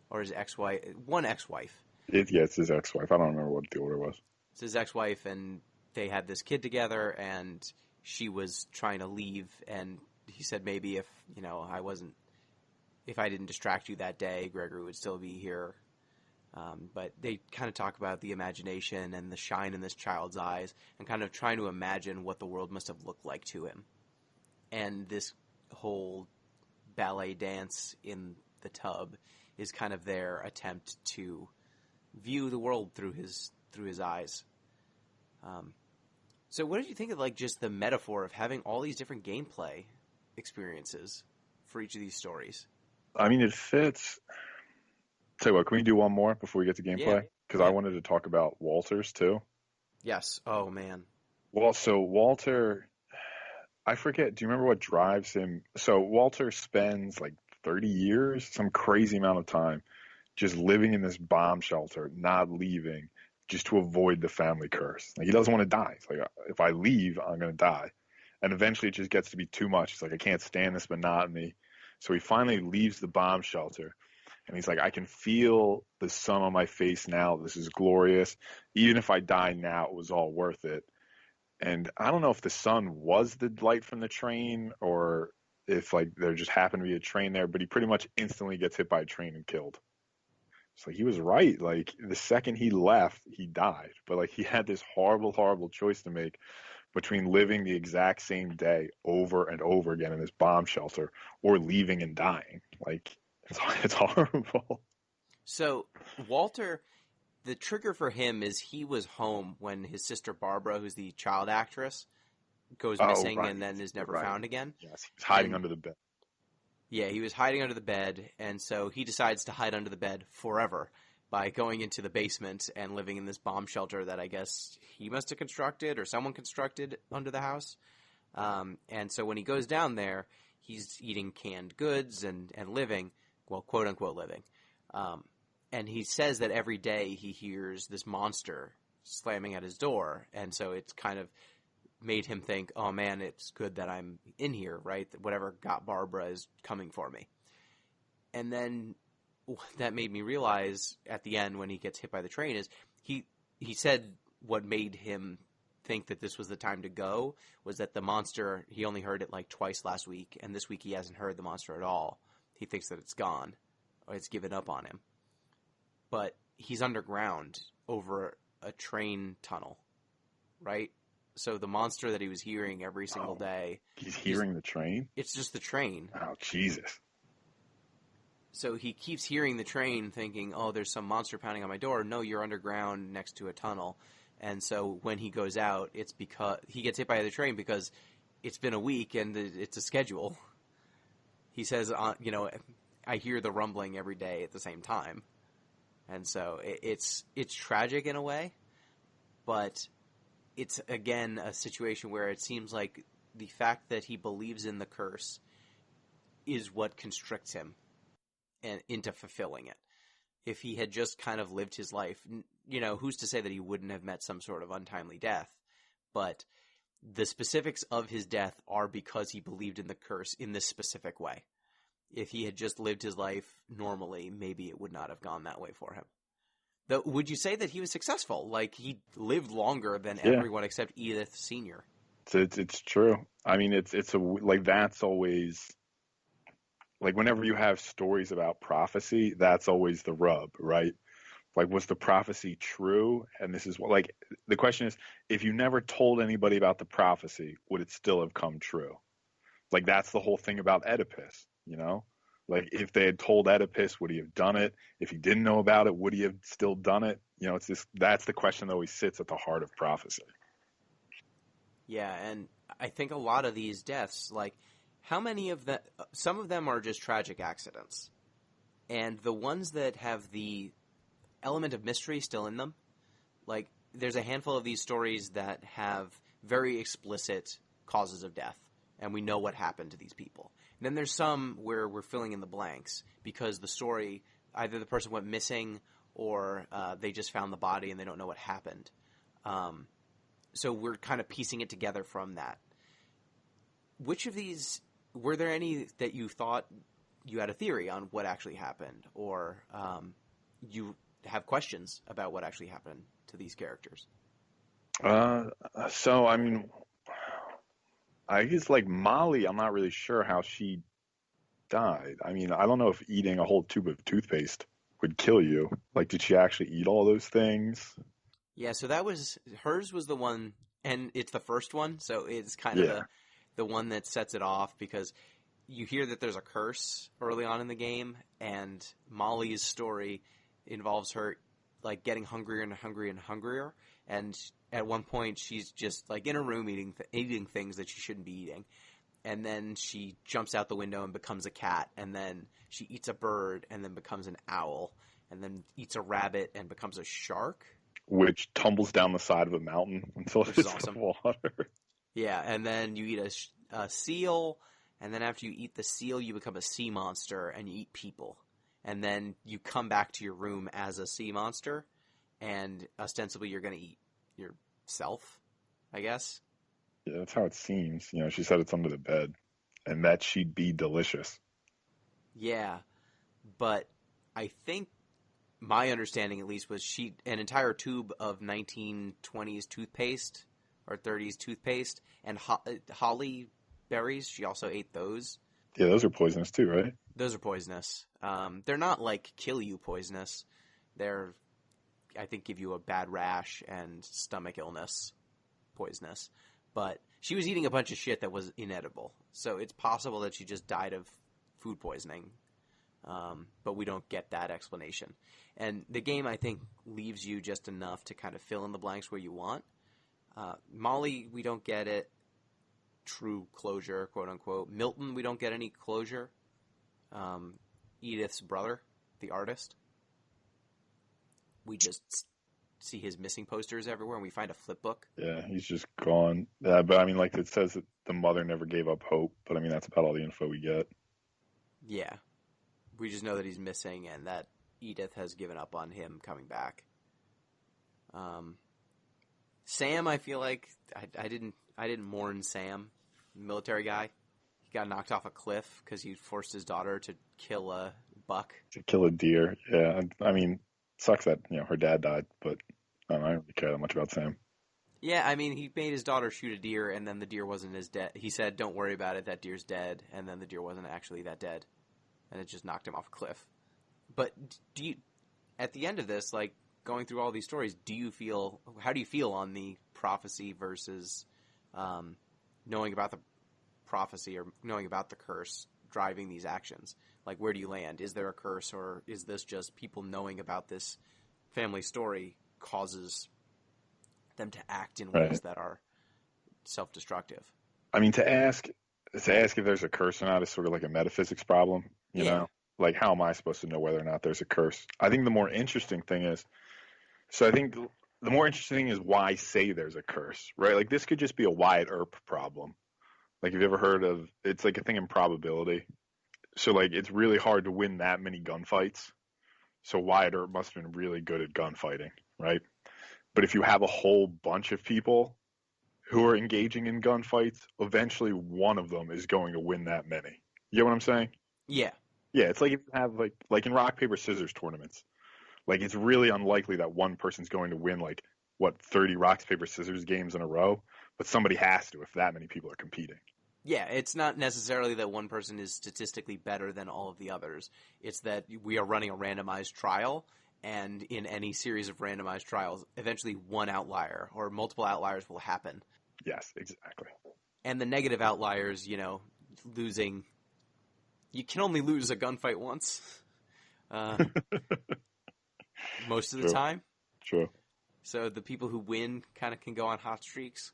Or his ex-wife. One ex-wife. It's his ex-wife. I don't remember what the order was. It's his ex-wife, and they had this kid together, and she was trying to leave, and he said maybe if I didn't distract you that day, Gregory would still be here. But they kind of talk about the imagination and the shine in this child's eyes, and kind of trying to imagine what the world must have looked like to him. And this whole ballet dance in the tub is kind of their attempt to view the world through his eyes. So what did you think of like just the metaphor of having all these different gameplay experiences for each of these stories? I mean, it fits. Tell you what, can we do one more before we get to gameplay? Because I wanted to talk about Walter's too. Yes. Oh, man. Well, so Walter, I forget, do you remember what drives him? So Walter spends like 30 years, some crazy amount of time, just living in this bomb shelter, not leaving, just to avoid the family curse. Like, he doesn't want to die. It's like, if I leave, I'm going to die. And eventually it just gets to be too much. It's like, I can't stand this monotony. So he finally leaves the bomb shelter. And he's like, I can feel the sun on my face now. This is glorious. Even if I die now, it was all worth it. And I don't know if the sun was the light from the train or if like there just happened to be a train there, but he pretty much instantly gets hit by a train and killed. So he was right. Like, the second he left, he died. But like, he had this horrible, horrible choice to make between living the exact same day over and over again in this bomb shelter or leaving and dying. Like, it's horrible. So Walter, the trigger for him is he was home when his sister Barbara, who's the child actress, goes missing and then is never found again. Yes, he was hiding under the bed. Yeah, he was hiding under the bed, and so he decides to hide under the bed forever by going into the basement and living in this bomb shelter that I guess he must have constructed or someone constructed under the house. And so when he goes down there, he's eating canned goods and living, well, quote unquote living. And he says that every day he hears this monster slamming at his door. And so it's kind of made him think, oh man, it's good that I'm in here, right? That whatever got Barbara is coming for me. And then that made me realize at the end when he gets hit by the train is he said what made him think that this was the time to go was that the monster, he only heard it like twice last week, and this week he hasn't heard the monster at all. He thinks that it's gone or it's given up on him. But he's underground over a train tunnel, right? So the monster that he was hearing every single day. He's hearing the train? It's just the train. Oh, Jesus. So he keeps hearing the train thinking, oh, there's some monster pounding on my door. No, you're underground next to a tunnel. And so when he goes out, it's because he gets hit by the train because it's been a week and it's a schedule. He says, I hear the rumbling every day at the same time. And so it's tragic in a way, but it's, again, a situation where it seems like the fact that he believes in the curse is what constricts him and into fulfilling it. If he had just kind of lived his life, who's to say that he wouldn't have met some sort of untimely death? But the specifics of his death are because he believed in the curse in this specific way. If he had just lived his life normally, maybe it would not have gone that way for him. Though, would you say that he was successful? Like, he lived longer than everyone except Edith Sr. It's true. I mean, that's always, like, whenever you have stories about prophecy, that's always the rub, right? Like, was the prophecy true? And this is what, like, the question is, if you never told anybody about the prophecy, would it still have come true? Like, that's the whole thing about Oedipus, Like, if they had told Oedipus, would he have done it? If he didn't know about it, would he have still done it? That's the question that always sits at the heart of prophecy. Yeah, and I think a lot of these deaths, like, how many of them, some of them are just tragic accidents. And the ones that have the element of mystery still in them, like, there's a handful of these stories that have very explicit causes of death, and we know what happened to these people. And then there's some where we're filling in the blanks because the story, either the person went missing or they just found the body and they don't know what happened. So we're kind of piecing it together from that. Which of these, were there any that you thought you had a theory on what actually happened, or you have questions about what actually happened to these characters? So, I mean, I guess, like, Molly, I'm not really sure how she died. I mean, I don't know if eating a whole tube of toothpaste would kill you. Like, did she actually eat all those things? Yeah, so hers was the one, and it's the first one, so it's kind of the one that sets it off, because you hear that there's a curse early on in the game, and Molly's story involves her, like, getting hungrier and hungrier and hungrier, and at one point she's just, like, in a room eating things that she shouldn't be eating, and then she jumps out the window and becomes a cat, and then she eats a bird and then becomes an owl, and then eats a rabbit and becomes a shark. Which tumbles down the side of a mountain until it hits the water. Yeah, and then you eat a seal, and then after you eat the seal, you become a sea monster, and you eat people. And then you come back to your room as a sea monster, and ostensibly you're going to eat yourself, I guess. Yeah, that's how it seems. She said it's under the bed, and that she'd be delicious. Yeah, but I think my understanding, at least, was an entire tube of 1920s toothpaste or 30s toothpaste and holly berries. She also ate those. Yeah, those are poisonous too, right? Those are poisonous. They're not like kill you poisonous. They're, I think, give you a bad rash and stomach illness poisonous. But she was eating a bunch of shit that was inedible. So it's possible that she just died of food poisoning. But we don't get that explanation. And the game, I think, leaves you just enough to kind of fill in the blanks where you want. Molly, we don't get it. True closure, quote unquote. Milton, we don't get any closure. Edith's brother, the artist. we just see his missing posters everywhere, and we find a flip book. Yeah, he's just gone. But I mean, like it says that the mother never gave up hope. But I mean, that's about all the info we get. Yeah. We just know that he's missing and that Edith has given up on him coming back. Sam, I feel like I didn't mourn Sam, military guy. He got knocked off a cliff because he forced his daughter to kill a buck. To kill a deer. Yeah, I mean, sucks that her dad died, but I don't really care that much about Sam. Yeah, I mean, he made his daughter shoot a deer, and then the deer wasn't as dead. He said, "Don't worry about it. That deer's dead," and then the deer wasn't actually that dead, and it just knocked him off a cliff. But do you, at the end of this, like going through all these stories, how do you feel on the prophecy versus knowing about the prophecy or knowing about the curse driving these actions? Like, where do you land? Is there a curse, or is this just people knowing about this family story causes them to act in ways that are self-destructive? I mean, to ask if there's a curse or not is sort of like a metaphysics problem, you know? Like, how am I supposed to know whether or not there's a curse? I think the more interesting thing is, why say there's a curse, right? Like, this could just be a Wyatt Earp problem. Like, have you ever heard of, it's like a thing in probability. So, like, it's really hard to win that many gunfights. So Wyatt Earp must have been really good at gunfighting, right? But if you have a whole bunch of people who are engaging in gunfights, eventually one of them is going to win that many. You get what I'm saying? Yeah. Yeah, it's like if you have like in rock, paper, scissors tournaments. Like, it's really unlikely that one person's going to win 30 rock, paper, scissors games in a row, but somebody has to if that many people are competing. Yeah, it's not necessarily that one person is statistically better than all of the others. It's that we are running a randomized trial, and in any series of randomized trials, eventually one outlier or multiple outliers will happen. Yes, exactly. And the negative outliers, losing. You can only lose a gunfight once. Most of the time. True. So the people who win kind of can go on hot streaks.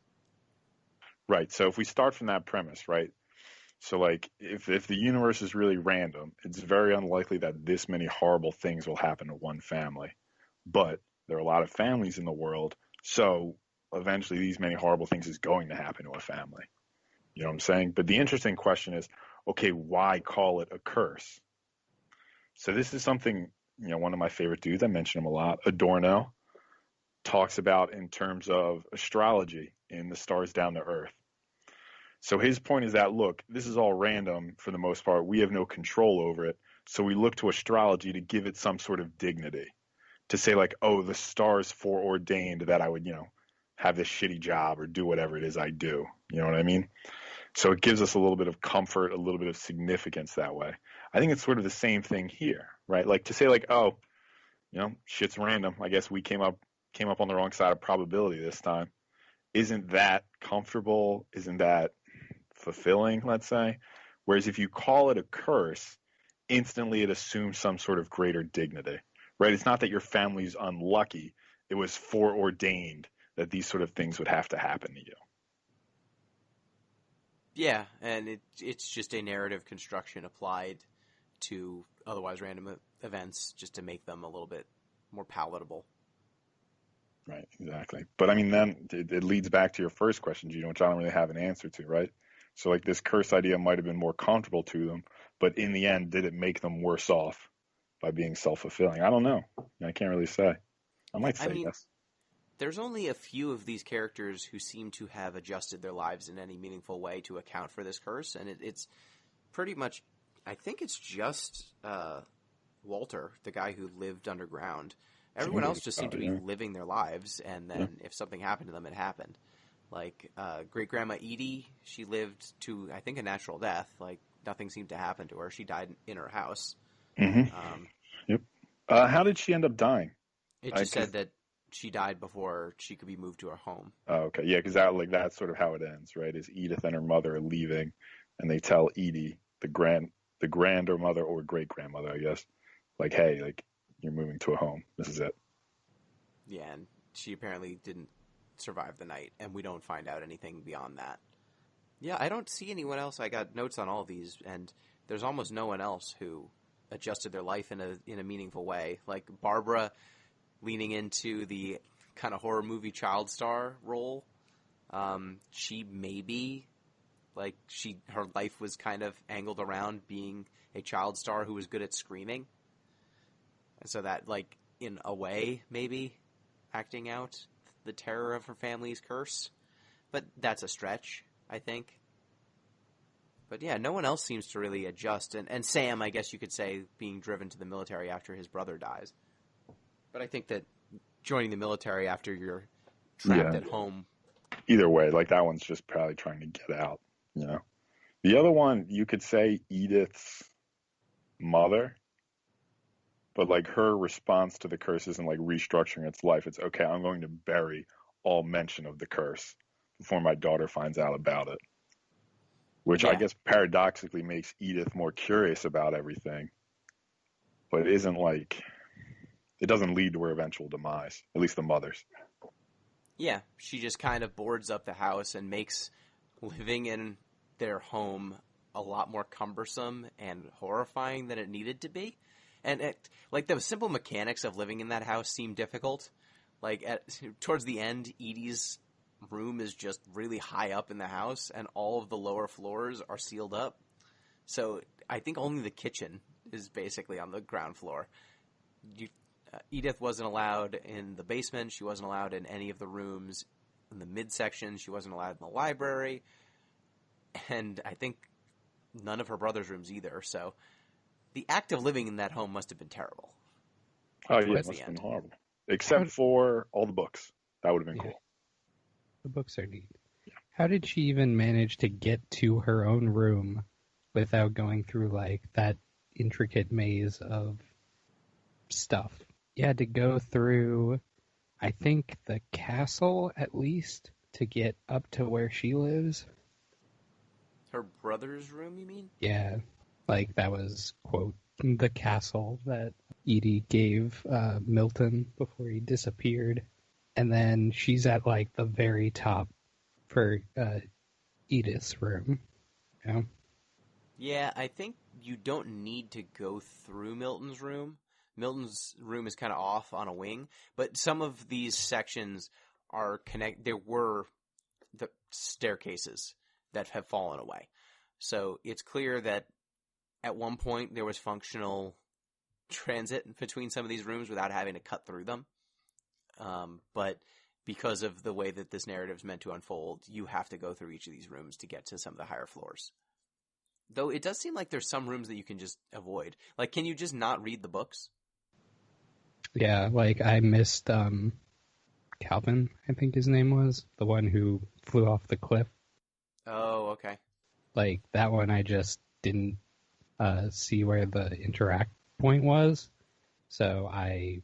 Right. So if we start from that premise, right? So, like, if the universe is really random, it's very unlikely that this many horrible things will happen to one family. But there are a lot of families in the world, so eventually these many horrible things is going to happen to a family. You know what I'm saying? But the interesting question is, okay, why call it a curse? So this is something, one of my favorite dudes, I mention him a lot, Adorno, talks about in terms of astrology in The Stars Down to Earth. So his point is that, look, this is all random for the most part. We have no control over it. So we look to astrology to give it some sort of dignity. To say, like, oh, the stars foreordained that I would, have this shitty job or do whatever it is I do. You know what I mean? So it gives us a little bit of comfort, a little bit of significance that way. I think it's sort of the same thing here, right? Like, to say, like, oh, shit's random. I guess we came up on the wrong side of probability this time. Isn't that comfortable? Isn't that fulfilling, let's say? Whereas if you call it a curse, instantly it assumes some sort of greater dignity, right? It's not that your family's unlucky. It was foreordained that these sort of things would have to happen to you. Yeah, and it's just a narrative construction applied to otherwise random events just to make them a little bit more palatable. Right, exactly. But I mean, then it leads back to your first question, Gino, which I don't really have an answer to, right? So, like, this curse idea might have been more comfortable to them, but in the end, did it make them worse off by being self-fulfilling? I don't know. I can't really say. I might say yes. There's only a few of these characters who seem to have adjusted their lives in any meaningful way to account for this curse, and it's pretty much, I think it's just Walter, the guy who lived underground. Everyone else just seemed to be living their lives, and then if something happened to them, it happened. Like, great-grandma Edie, she lived to, I think, a natural death. Like, nothing seemed to happen to her. She died in her house. Mm-hmm. Yep. How did she end up dying? It just said that she died before she could be moved to her home. Oh, okay. Yeah, because that's sort of how it ends, right? Is Edith and her mother are leaving, and they tell Edie, the grandmother or great-grandmother, I guess, like, hey, like, you're moving to a home. This is it. Yeah, and she apparently didn't survive the night, and we don't find out anything beyond that. Yeah, I don't see anyone else. I got notes on all of these, and there's almost no one else who adjusted their life in a meaningful way. Like, Barbara leaning into the kind of horror movie child star role. She maybe, like, her life was kind of angled around being a child star who was good at screaming. And so that, like, in a way, maybe acting out the terror of her family's curse. But that's a stretch, I think. But yeah, no one else seems to really adjust. And Sam, I guess you could say, being driven to the military after his brother dies. But I think that joining the military after you're trapped at home. Either way, like, that one's just probably trying to get out, you know? The other one, you could say Edith's mother, but, like, her response to the curse isn't, like, restructuring its life. It's, okay, I'm going to bury all mention of the curse before my daughter finds out about it. Which I guess paradoxically makes Edith more curious about everything, but it isn't like, it doesn't lead to her eventual demise, at least the mother's. Yeah, she just kind of boards up the house and makes living in their home a lot more cumbersome and horrifying than it needed to be. And like, the simple mechanics of living in that house seem difficult. Like, towards the end, Edie's room is just really high up in the house, and all of the lower floors are sealed up. So I think only the kitchen is basically on the ground floor. Edith wasn't allowed in the basement. She wasn't allowed in any of the rooms in the midsection. She wasn't allowed in the library. And I think none of her brother's rooms either. So the act of living in that home must have been terrible. Oh, yeah, it must have been horrible. Except for all the books. That would have been cool. The books are neat. How did she even manage to get to her own room without going through, like, that intricate maze of stuff? You had to go through, I think, the castle, at least, to get up to where she lives. Her brother's room, you mean? Yeah. Like, that was, quote, the castle that Edie gave Milton before he disappeared. And then she's at, like, the very top for Edith's room. You know? Yeah, I think you don't need to go through Milton's room. Milton's room is kind of off on a wing, but some of these sections are connected. There were the staircases that have fallen away. So it's clear that at one point there was functional transit between some of these rooms without having to cut through them. But because of the way that this narrative is meant to unfold, you have to go through each of these rooms to get to some of the higher floors. Though it does seem like there's some rooms that you can just avoid. Like, can you just not read the books? Yeah, like, I missed Calvin, I think his name was, the one who flew off the cliff. Oh, okay. Like, that one I just didn't see where the interact point was, so I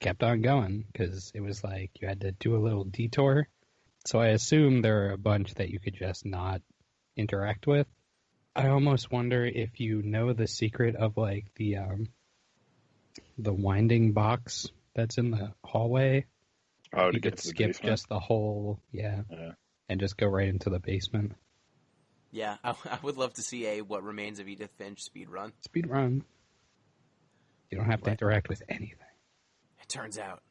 kept on going, because it was like you had to do a little detour. So I assume there are a bunch that you could just not interact with. I almost wonder if you know the secret of, like, the winding box that's in the hallway. Oh, you to get could to the skip basement? just the whole, and just go right into the basement. Yeah, I would love to see a What Remains of Edith Finch speedrun. Speedrun. You don't have to interact with anything. It turns out.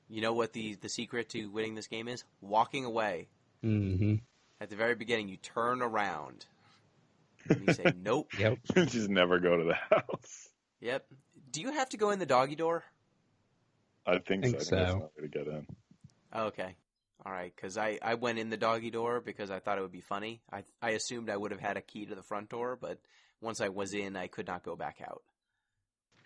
You know what the secret to winning this game is? Walking away. Mm-hmm. At the very beginning, you turn around. And you say, nope. Yep. Just never go to the house. Yep. Do you have to go in the doggy door? I think so. I think that's so. not way to get in. Okay. All right, because I went in the doggy door because I thought it would be funny. I assumed I would have had a key to the front door, but once I was in, I could not go back out.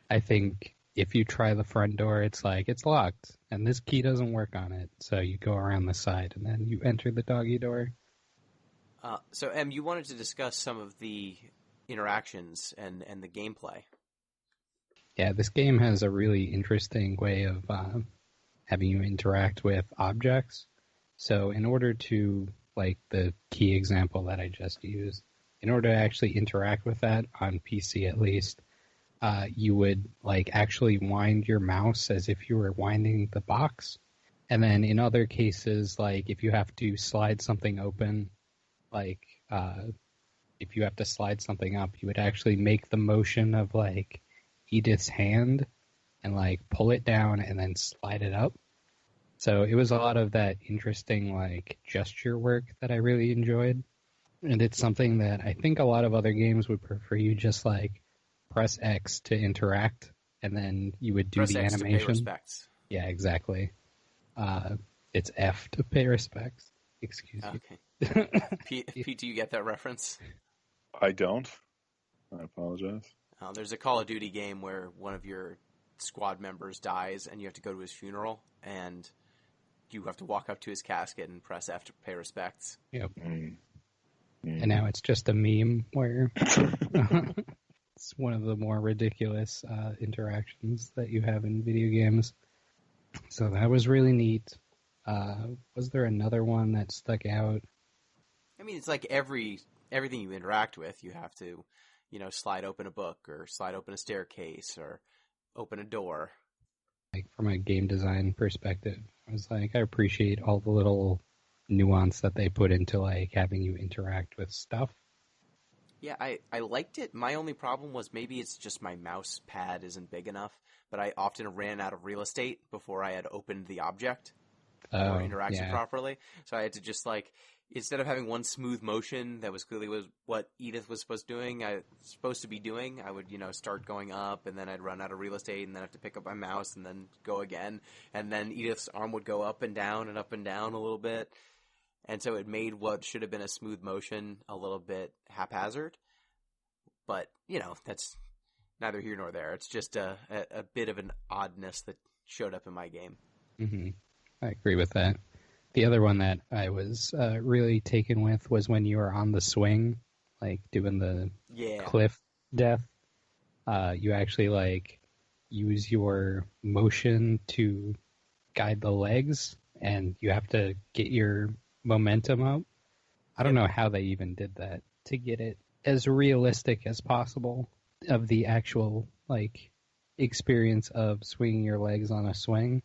I think if you try the front door, it's like, it's locked, and this key doesn't work on it. So you go around the side, and then you enter the doggy door. So, Em, you wanted to discuss some of the interactions and the gameplay. Yeah, this game has a really interesting way of having you interact with objects. So in order to, like the key example that I just used, in order to actually interact with that, on PC at least, you would, like, actually wind your mouse as if you were winding the box. And then in other cases, like, if you have to slide something open, like, if you have to slide something up, you would actually make the motion of, like, Edith's hand, and like pull it down and then slide it up. So it was a lot of that interesting like gesture work that I really enjoyed. And it's something that I think a lot of other games would prefer you just like press X to interact and then you would do Press the X animation. to pay respects. Yeah, exactly. It's F to pay respects. Excuse you. Okay. Pete, do you get that reference? I don't. I apologize. There's a Call of Duty game where one of your squad members dies and you have to go to his funeral and you have to walk up to his casket and press F to pay respects. Yep. Mm. And now it's just a meme where it's one of the more ridiculous interactions that you have in video games. So that was really neat. Was there another one that stuck out? I mean, it's like everything you interact with, you have to, slide open a book or slide open a staircase or open a door. Like from a game design perspective, I was like, I appreciate all the little nuance that they put into like having you interact with stuff. Yeah, I liked it. My only problem was maybe it's just my mouse pad isn't big enough, but I often ran out of real estate before I had opened the object or interacted properly. So I had to just like, instead of having one smooth motion that was clearly what Edith was supposed to be doing, I would, start going up and then I'd run out of real estate and then have to pick up my mouse and then go again. And then Edith's arm would go up and down a little bit. And so it made what should have been a smooth motion a little bit haphazard. But, that's neither here nor there. It's just a bit of an oddness that showed up in my game. Mm-hmm. I agree with that. The other one that I was really taken with was when you were on the swing, like doing the cliff death. You actually like use your motion to guide the legs, and you have to get your momentum up. I don't know how they even did that to get it as realistic as possible of the actual like experience of swinging your legs on a swing.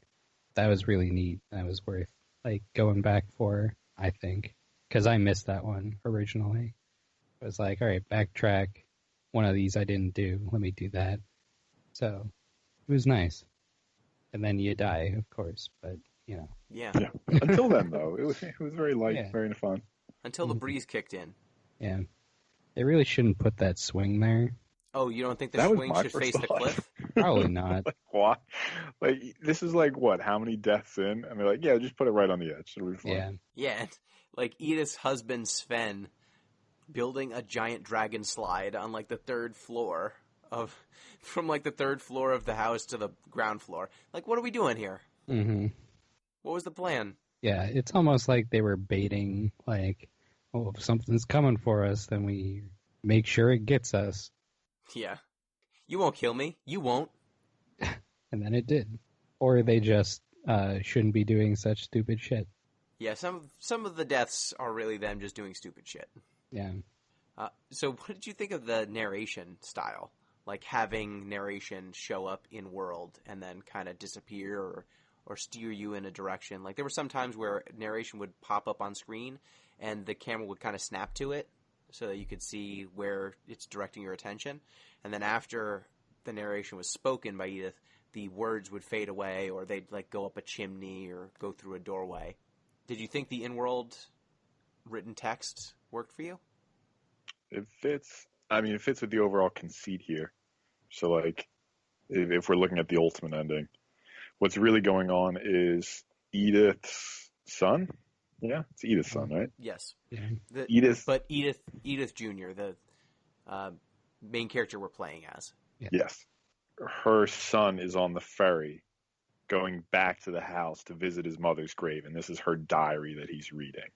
That was really neat. That was worth like going back for, I think, because I missed that one originally. I was like, all right, backtrack. One of these I didn't do. Let me do that. So it was nice. And then you die, of course, but Yeah. Until then, though, it was very light, very fun. Until the breeze kicked in. Yeah. They really shouldn't put that swing there. Oh, you don't think the swing should face the cliff? Probably not. Like, what? Like, this is like, what, how many deaths in? And they're like, yeah, just put it right on the edge. It'll be fine. Yeah. Yeah. Like Edith's husband, Sven, building a giant dragon slide on like the third floor from like the third floor of the house to the ground floor. Like, what are we doing here? Mm-hmm. What was the plan? Yeah, it's almost like they were baiting, like, oh, if something's coming for us, then we make sure it gets us. Yeah. You won't kill me. You won't. And then it did. Or they just shouldn't be doing such stupid shit. Yeah, some of the deaths are really them just doing stupid shit. Yeah. So what did you think of the narration style? Like having narration show up in world and then kind of disappear or steer you in a direction. Like there were some times where narration would pop up on screen and the camera would kind of snap to it so that you could see where it's directing your attention. And then after the narration was spoken by Edith, the words would fade away or they'd like go up a chimney or go through a doorway. Did you think the in-world written text worked for you? It fits with the overall conceit here. So like, if we're looking at the ultimate ending, what's really going on is Edith's son. Yeah, it's Edith's son, right? Yes. Yeah. Edith Jr., the main character we're playing as. Yeah. Yes. Her son is on the ferry going back to the house to visit his mother's grave, and this is her diary that he's reading.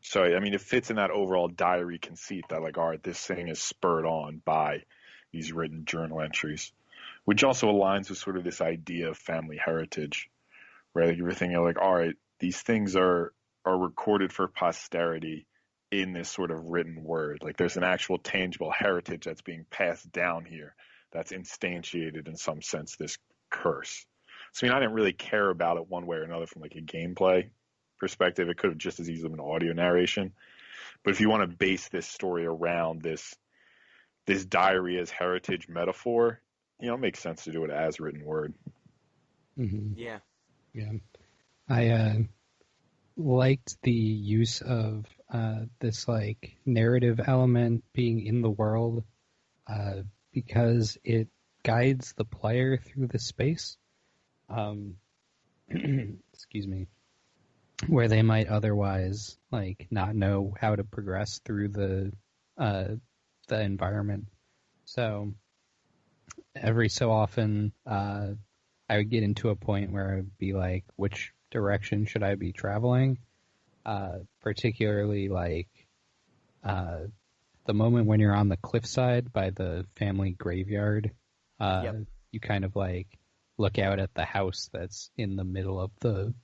So, I mean, it fits in that overall diary conceit that, like, all right, this thing is spurred on by these written journal entries, which also aligns with sort of this idea of family heritage, right? Like, you were thinking, like, all right, these things are recorded for posterity in this sort of written word. Like, there's an actual tangible heritage that's being passed down here that's instantiated in some sense, this curse. So, I mean, I didn't really care about it one way or another from, like, a gameplay perspective. It could have just as easily been audio narration. But if you want to base this story around this diary as heritage metaphor, it makes sense to do it as written word. Hmm. Yeah. Yeah. I liked the use of this like narrative element being in the world because it guides the player through the space. Excuse me, where they might otherwise like not know how to progress through the environment. So every so often, I would get into a point where I would be like, which direction should I be traveling? Particularly like uh, the moment when you're on the cliffside by the family graveyard. Yep. You kind of like look out at the house that's in the middle of the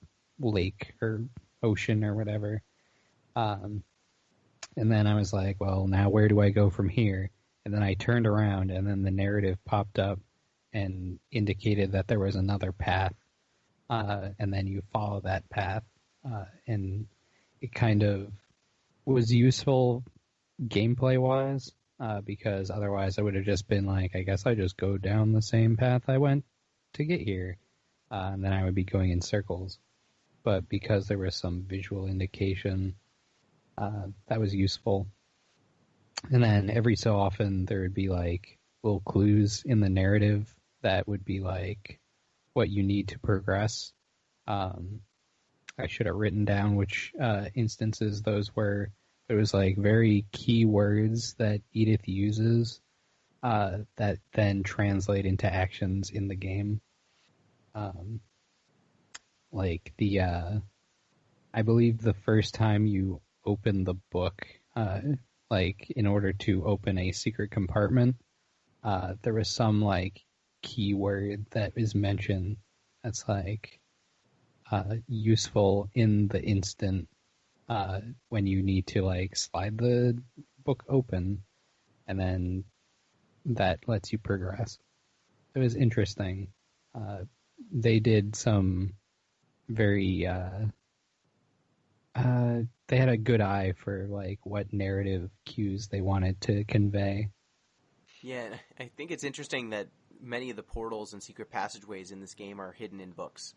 lake or ocean or whatever. Um, and then I was like, well, now where do I go from here? And then I turned around, and then the narrative popped up and indicated that there was another path. And then you follow that path. And it kind of was useful gameplay wise, because otherwise I would have just been like, I guess I just go down the same path I went to get here. And then I would be going in circles. But because there was some visual indication, that was useful. And then every so often there would be like little clues in the narrative that would be like what you need to progress. I should have written down which instances those were. It was like very key words that Edith uses that then translate into actions in the game. Like I believe the first time you open the book, like in order to open a secret compartment, there was some like keyword that is mentioned that's like useful in the instant when you need to like slide the book open, and then that lets you progress. It was interesting. They did some very they had a good eye for like what narrative cues they wanted to convey. Yeah, I think it's interesting that many of the portals and secret passageways in this game are hidden in books.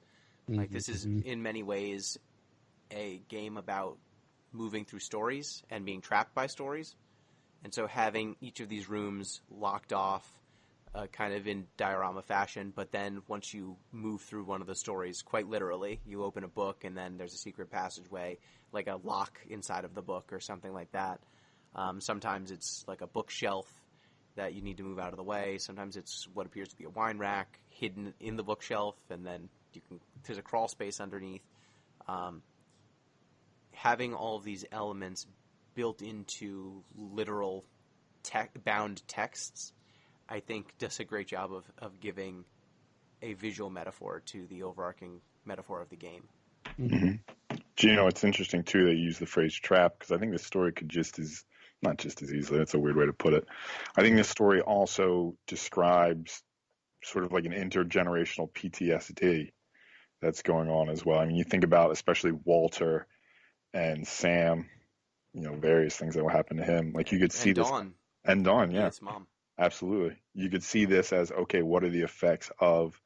Like, this is, Mm-hmm. in many ways, a game about moving through stories and being trapped by stories. And so having each of these rooms locked off kind of in diorama fashion, but then once you move through one of the stories, quite literally, you open a book and then there's a secret passageway, like a lock inside of the book or something like that. Sometimes it's like a bookshelf that you need to move out of the way. Sometimes it's what appears to be a wine rack hidden in the bookshelf, and then there's a crawl space underneath. Having all of these elements built into literal bound texts, I think, does a great job of giving a visual metaphor to the overarching metaphor of the game. Mm-hmm. It's interesting too that you use the phrase trap, because I think this story could not just as easily, that's a weird way to put it. I think this story also describes sort of like an intergenerational PTSD that's going on as well. I mean, you think about especially Walter and Sam, various things that will happen to him. Like you could see And this. Dawn. And Dawn, yeah. Edith's mom. Absolutely. You could see this as, okay, what are the effects of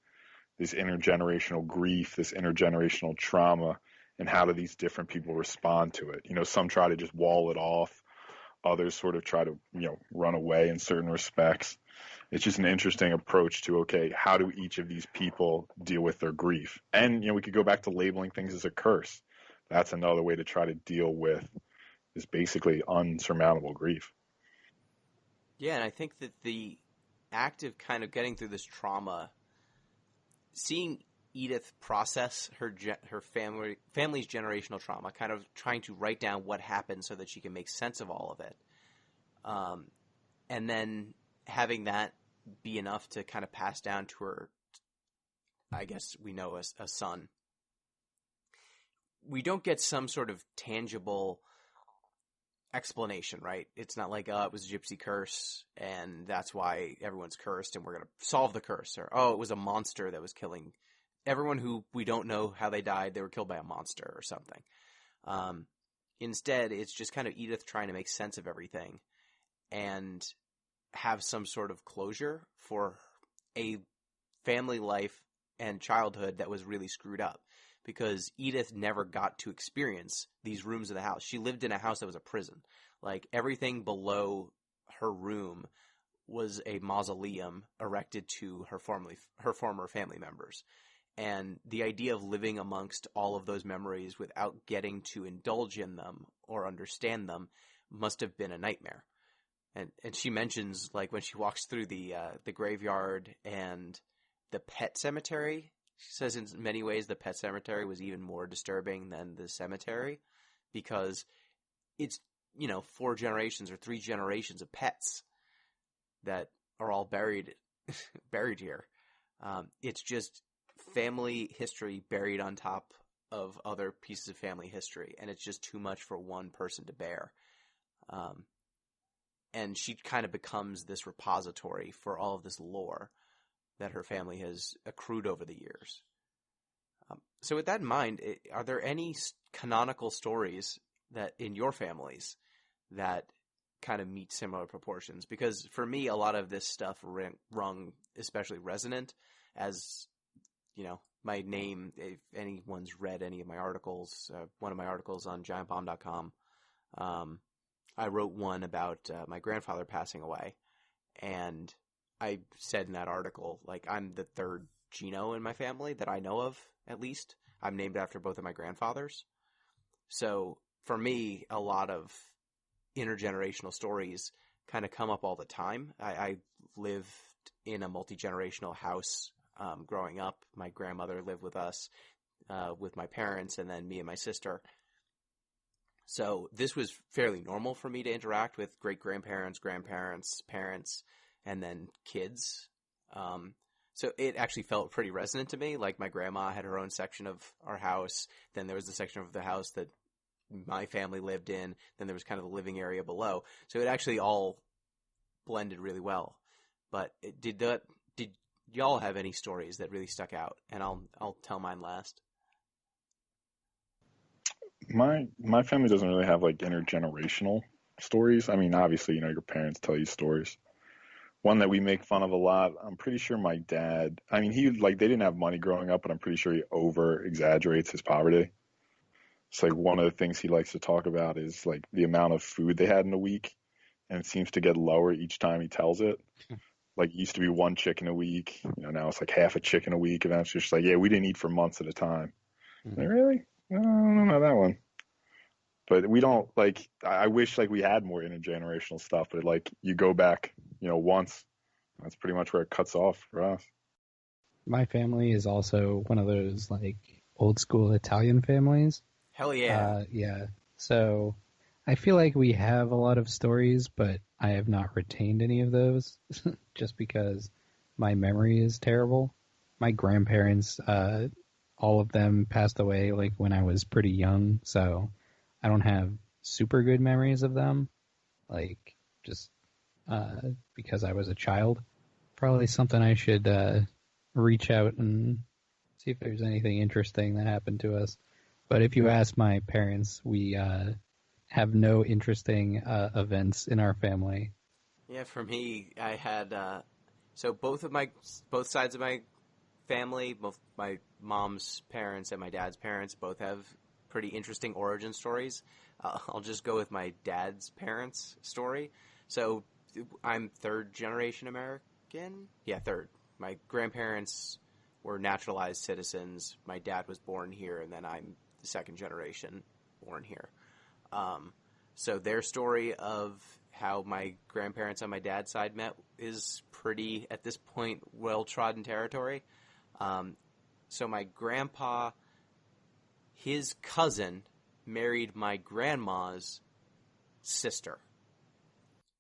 this intergenerational grief, this intergenerational trauma, and how do these different people respond to it? Some try to just wall it off. Others sort of try to, run away in certain respects. It's just an interesting approach to, okay, how do each of these people deal with their grief? And, we could go back to labeling things as a curse. That's another way to try to deal with this basically unsurmountable grief. Yeah, and I think that the act of kind of getting through this trauma, seeing Edith process her family's generational trauma, kind of trying to write down what happened so that she can make sense of all of it, and then having that be enough to kind of pass down to her, I guess we know as a son. We don't get some sort of tangible explanation, right? It's not like, it was a gypsy curse and that's why everyone's cursed and we're going to solve the curse. Or, it was a monster that was killing everyone who we don't know how they died. They were killed by a monster or something. Instead, it's just kind of Edith trying to make sense of everything and have some sort of closure for a family life and childhood that was really screwed up, because Edith never got to experience these rooms of the house. She lived in a house that was a prison. Like, everything below her room was a mausoleum erected to her former family members. And the idea of living amongst all of those memories without getting to indulge in them or understand them must have been a nightmare. And she mentions, like, when she walks through the graveyard and the pet cemetery, she says in many ways the pet cemetery was even more disturbing than the cemetery, because it's, 4 generations or 3 generations of pets that are all buried here. It's just family history buried on top of other pieces of family history, and it's just too much for one person to bear. And she kind of becomes this repository for all of this lore that her family has accrued over the years. So with that in mind, are there any canonical stories that in your families that kind of meet similar proportions? Because for me, a lot of this stuff rung especially resonant, as, my name, if anyone's read any of my articles, one of my articles on giantbomb.com, I wrote one about my grandfather passing away, and I said in that article, like, I'm the third Gino in my family that I know of, at least. I'm named after both of my grandfathers. So for me, a lot of intergenerational stories kind of come up all the time. I lived in a multi-generational house growing up. My grandmother lived with us, with my parents, and then me and my sister. So this was fairly normal for me to interact with great-grandparents, grandparents, parents, and then kids. So it actually felt pretty resonant to me. Like, my grandma had her own section of our house. Then there was the section of the house that my family lived in. Then there was kind of the living area below. So it actually all blended really well. But did y'all have any stories that really stuck out? And I'll tell mine last. My family doesn't really have, like, intergenerational stories. I mean, obviously, your parents tell you stories. One that we make fun of a lot, I'm pretty sure my dad, I mean, they didn't have money growing up, but I'm pretty sure he over exaggerates his poverty. It's like one of the things he likes to talk about is, like, the amount of food they had in a week, and it seems to get lower each time he tells it. Like, it used to be 1 chicken a week, now it's like half a chicken a week, and that's just like, yeah, we didn't eat for months at a time. Mm-hmm. Like, really? I don't know that one. But we don't, like, I wish, like, we had more intergenerational stuff, but, like, you go back, once, that's pretty much where it cuts off for us. My family is also one of those, like, old school Italian families. Hell yeah. Yeah. So I feel like we have a lot of stories, but I have not retained any of those just because my memory is terrible. My grandparents, all of them passed away, like, when I was pretty young, so I don't have super good memories of them, like, just because I was a child. Probably something I should reach out and see if there's anything interesting that happened to us. But if you ask my parents, we have no interesting events in our family. Yeah, for me, I had so both sides of my family, both my mom's parents and my dad's parents, both have pretty interesting origin stories. I'll just go with my dad's parents' story. So I'm third generation American. Yeah, third. My grandparents were naturalized citizens. My dad was born here, and then I'm the second generation born here. So their story of how my grandparents on my dad's side met is pretty, at this point, well-trodden territory. So my grandpa, his cousin, married my grandma's sister.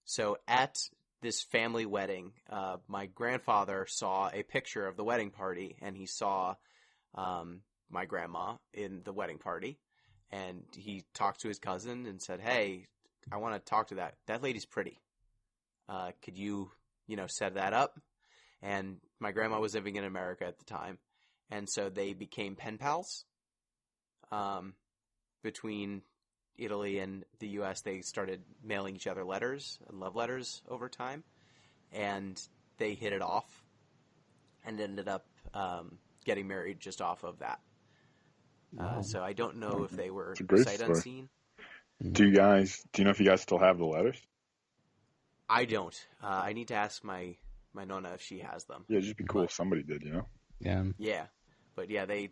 So at this family wedding, my grandfather saw a picture of the wedding party, and he saw my grandma in the wedding party. And he talked to his cousin and said, "Hey, I want to talk to that lady's pretty. Could you, set that up?" And my grandma was living in America at the time. And so they became pen pals. Between Italy and the U.S., they started mailing each other letters and love letters over time. And they hit it off. and ended up getting married just off of that. So I don't know if they were It's a great sight story. unseen. Do you know if you guys still have the letters? I don't. I need to ask my nonna if she has them. Yeah, it'd just be cool if somebody did, Yeah. Yeah. But yeah, they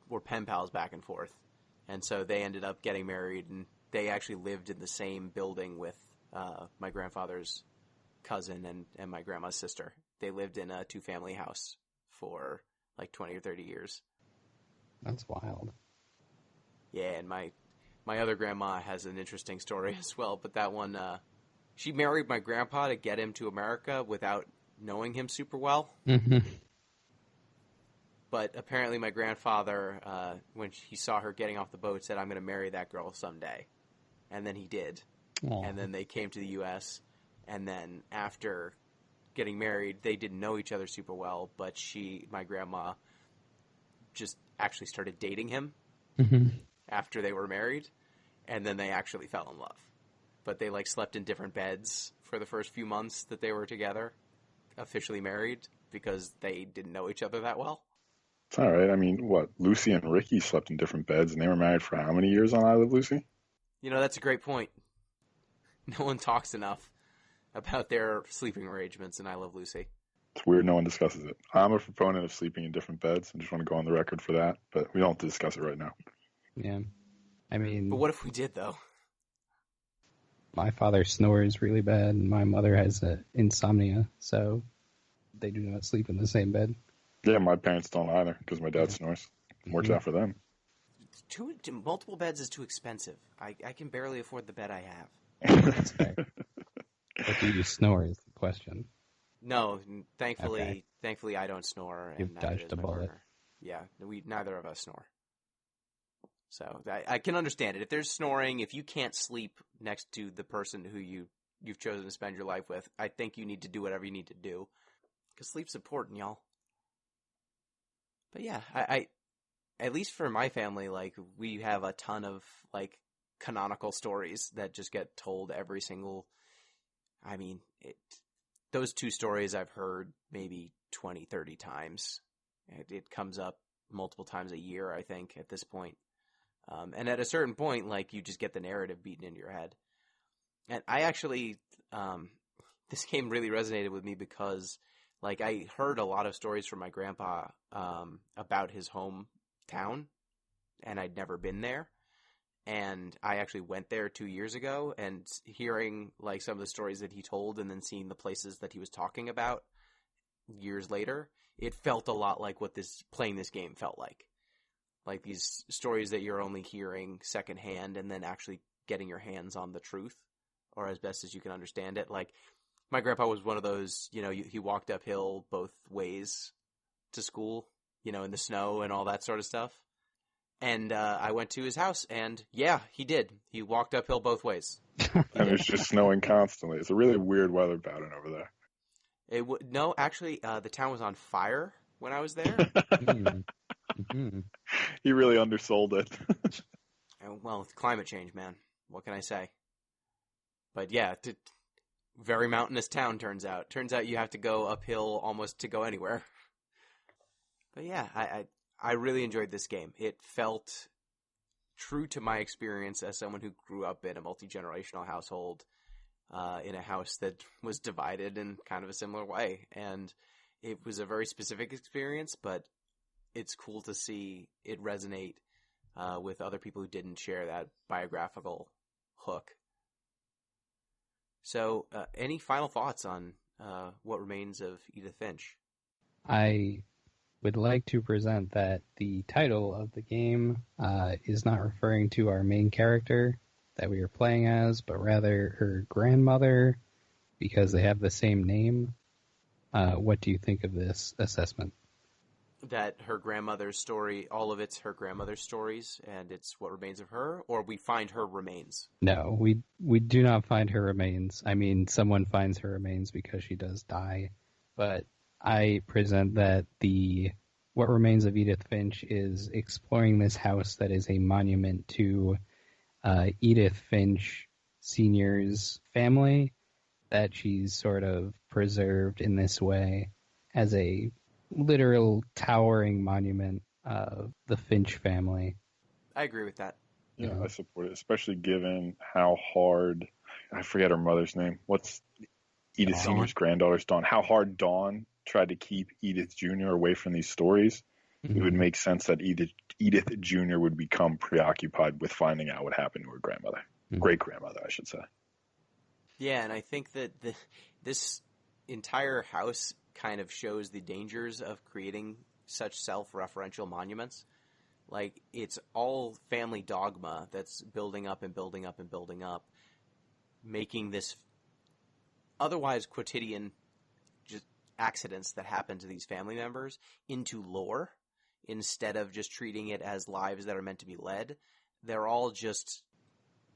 were pen pals back and forth. And so they ended up getting married, and they actually lived in the same building with my grandfather's cousin and my grandma's sister. They lived in a 2-family house for like 20 or 30 years. That's wild. Yeah, and my other grandma has an interesting story as well, but that one, she married my grandpa to get him to America without knowing him super well. Mm-hmm. But apparently my grandfather, when he saw her getting off the boat, said, "I'm going to marry that girl someday." And then he did. Aw. And then they came to the U.S., and then after getting married, they didn't know each other super well, but my grandma, just actually started dating him Mm-hmm. after they were married, and then they actually fell in love. But they slept in different beds for the first few months that they were together, officially married, because they didn't know each other that well. It's all right. I mean, what? Lucy and Ricky slept in different beds, and they were married for how many years on I Love Lucy? That's a great point. No one talks enough about their sleeping arrangements in I Love Lucy. It's weird no one discusses it. I'm a proponent of sleeping in different beds. I just want to go on the record for that, but we don't have to discuss it right now. Yeah. I mean, But what if we did, though? my father snores really bad, and my mother has insomnia, so they do not sleep in the same bed. Yeah, my parents don't either because my dad snores. Works out for them. Multiple beds is too expensive. I can barely afford the bed I have. That's fair. But do you snore is the question. No, thankfully I don't snore. You've and neither dodged does a my bullet. partner. Yeah, neither of us snore. So I can understand it. If there's snoring, if you can't sleep next to the person who you've chosen to spend your life with, I think you need to do whatever you need to do. Because sleep's important, y'all. But yeah, I at least for my family, we have a ton of canonical stories that just get told every single. I mean, those 2 stories I've heard maybe 20, 30 times. It comes up multiple times a year, I think, at this point. And at a certain point, you just get the narrative beaten into your head. And I actually, this game really resonated with me because, I heard a lot of stories from my grandpa about his hometown, and I'd never been there. And I actually went there 2 years ago, and hearing some of the stories that he told and then seeing the places that he was talking about years later, it felt a lot like what playing this game felt like. Like these stories that you're only hearing secondhand and then actually getting your hands on the truth, or as best as you can understand it. My grandpa was one of those, he walked uphill both ways to school, in the snow and all that sort of stuff. And I went to his house, and yeah, he did. He walked uphill both ways. And it's just snowing constantly. It's a really weird weather pattern over there. No, actually, the town was on fire when I was there. Mm-hmm. He really undersold it. Well, it's climate change, man. What can I say? But yeah, very mountainous town, turns out. Turns out you have to go uphill almost to go anywhere. But yeah, I really enjoyed this game. It felt true to my experience as someone who grew up in a multi-generational household, in a house that was divided in kind of a similar way. And it was a very specific experience, but it's cool to see it resonate with other people who didn't share that biographical hook. So, any final thoughts on What Remains of Edith Finch? I would like to present that the title of the game is not referring to our main character that we are playing as, but rather her grandmother, because they have the same name. What do you think of this assessment? That her grandmother's story, all of it's her grandmother's stories, and it's what remains of her, or we find her remains? No, we do not find her remains. I mean, someone finds her remains because she does die, but I present that What Remains of Edith Finch is exploring this house that is a monument to Edith Finch Sr.'s family, that she's sort of preserved in this way as a literal towering monument of the Finch family. I agree with that. Yeah, Yeah. I support it, especially given how hard, I forget her mother's name. What's Edith Dawn. Senior's granddaughter's Dawn? How hard Dawn tried to keep Edith Jr. away from these stories. It would make sense that Edith Jr. would become preoccupied with finding out what happened to her grandmother. Great grandmother, I should say. Yeah, and I think that this entire house kind of shows the dangers of creating such self-referential monuments. Like, it's all family dogma that's building up and building up and building up, making this otherwise quotidian just accidents that happen to these family members into lore instead of just treating it as lives that are meant to be led. They're all just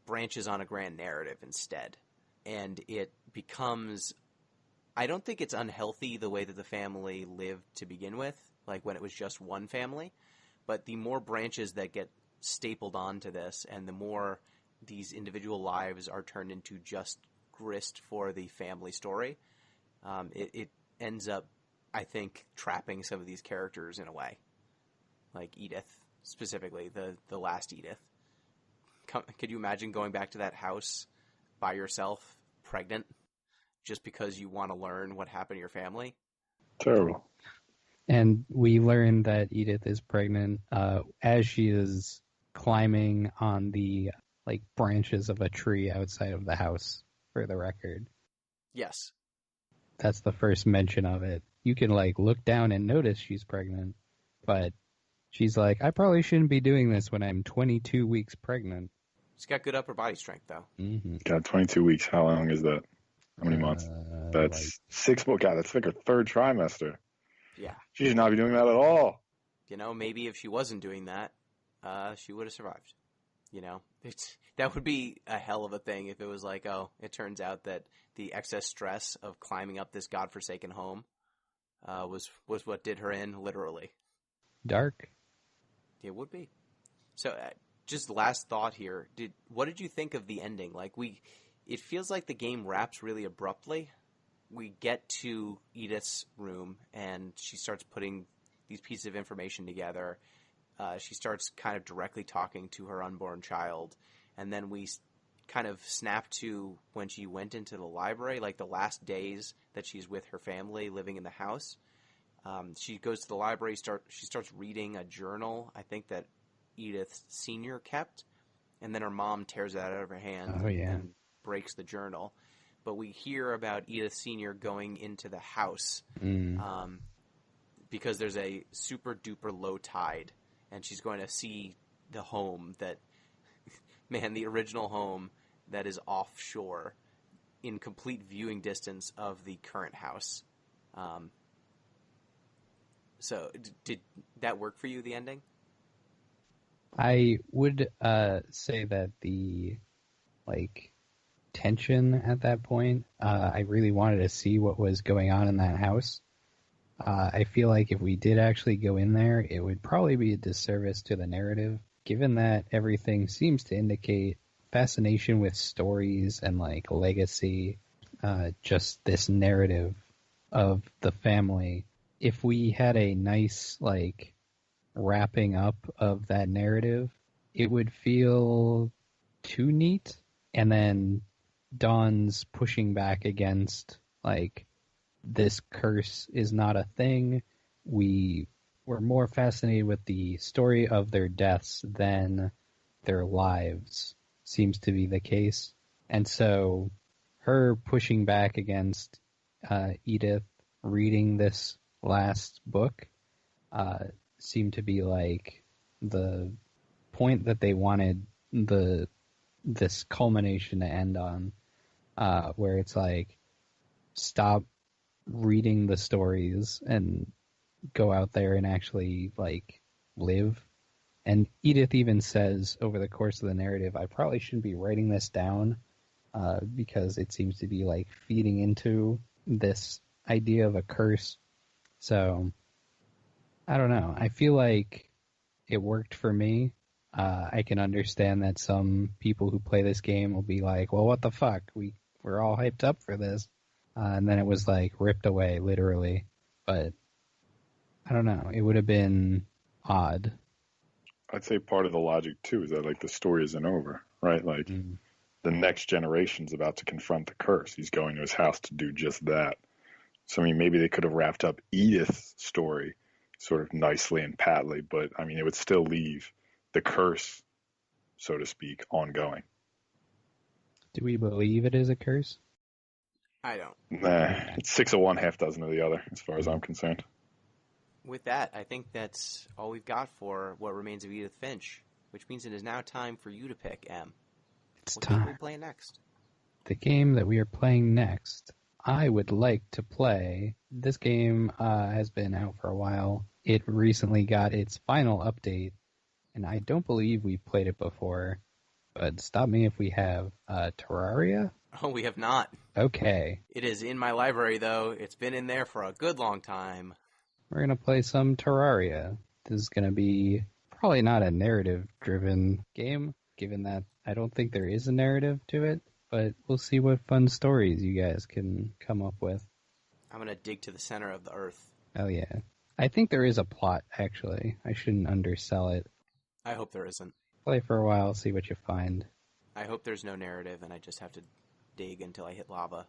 branches on a grand narrative instead. And it becomes, I don't think it's unhealthy the way that the family lived to begin with, like when it was just one family. But the more branches that get stapled onto this and the more these individual lives are turned into just grist for the family story, it ends up, I think, trapping some of these characters in a way. Like Edith, specifically, the last Edith. Could you imagine going back to that house by yourself, pregnant, just because you want to learn what happened to your family? Terrible. And we learn that Edith is pregnant as she is climbing on the branches of a tree outside of the house, for the record. Yes. That's the first mention of it. You can look down and notice she's pregnant, but she's like, I probably shouldn't be doing this when I'm 22 weeks pregnant. She's got good upper body strength, though. Mm-hmm. God, 22 weeks. How long is that? How many months? That's 6 months. God, that's like her third trimester. Yeah. She should not be doing that at all. Maybe if she wasn't doing that, she would have survived. That would be a hell of a thing if it was like, oh, it turns out that the excess stress of climbing up this godforsaken home was what did her in, literally. Dark. It would be. So, just last thought here. What did you think of the ending? It feels like the game wraps really abruptly. We get to Edith's room, and she starts putting these pieces of information together. She starts kind of directly talking to her unborn child, and then we kind of snap to when she went into the library, like the last days that she's with her family living in the house. She goes to the library, she starts reading a journal, I think that Edith Sr. kept, and then her mom tears it out of her hand and breaks the journal. But we hear about Edith Sr. going into the house because there's a super duper low tide, and she's going to see the home that, the original home that is offshore in complete viewing distance of the current house. So did that work for you, the ending? I would say that the tension at that point, I really wanted to see what was going on in that house. I feel like if we did actually go in there, it would probably be a disservice to the narrative, given that everything seems to indicate fascination with stories and legacy, just this narrative of the family. If we had a nice wrapping up of that narrative, it would feel too neat. And then Dawn's pushing back against this curse is not a thing. We were more fascinated with the story of their deaths than their lives, seems to be the case. And so her pushing back against Edith reading this last book seemed to be the point that they wanted this culmination to end on, where it's stop reading the stories and go out there and actually live. And Edith even says over the course of the narrative, I probably shouldn't be writing this down because it seems to be feeding into this idea of a curse. So I don't know. I feel like it worked for me. I can understand that some people who play this game will be like, well, what the fuck? We're all hyped up for this. And then it was ripped away, literally. But I don't know. It would have been odd. I'd say part of the logic too is that like the story isn't over, right? Like the next generation's about to confront the curse. He's going to his house to do just that. So I mean, maybe they could have wrapped up Edith's story sort of nicely and patly, but I mean, it would still leave the curse, so to speak, ongoing. Do we believe it is a curse? I don't. Nah, it's 6 of one, half dozen of the other, as far as I'm concerned. With that, I think that's all we've got for What Remains of Edith Finch, which means it is now time for you to pick, M. It's What game are time. we playing next? The game that we are playing next, I would like to play. This game has been out for a while. It recently got its final update, and I don't believe we've played it before, but stop me if we have. Terraria? Oh, we have not. Okay. It is in my library, though. It's been in there for a good long time. We're going to play some Terraria. This is going to be probably not a narrative-driven game, given that I don't think there is a narrative to it, but we'll see what fun stories you guys can come up with. I'm going to dig to the center of the earth. Oh, yeah. I think there is a plot, actually. I shouldn't undersell it. I hope there isn't. Play for a while, see what you find. I hope there's no narrative and I just have to dig until I hit lava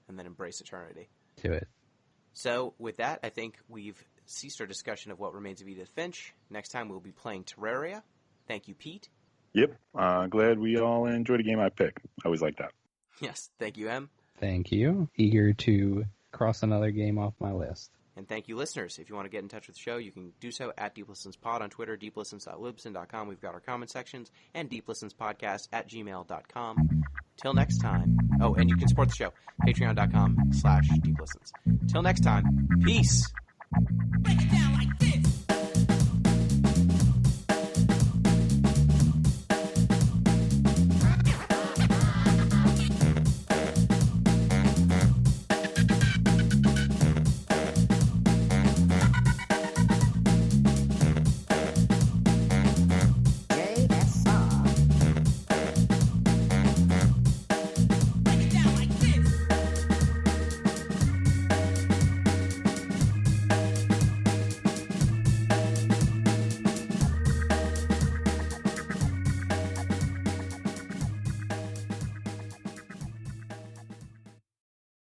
and then embrace eternity. Do it. So, with that, I think we've ceased our discussion of What Remains of Edith Finch. Next time we'll be playing Terraria. Thank you, Pete. Yep, glad we all enjoyed a game I picked. I always like that. Yes, thank you, M. Thank you. Eager to cross another game off my list. And thank you, listeners. If you want to get in touch with the show, you can do so at DeepListensPod on Twitter, deeplistens.libsyn.com. We've got our comment sections, and deeplistenspodcast@gmail.com. Till next time. Oh, and you can support the show, patreon.com/deeplistens. Till next time, peace. Break it down.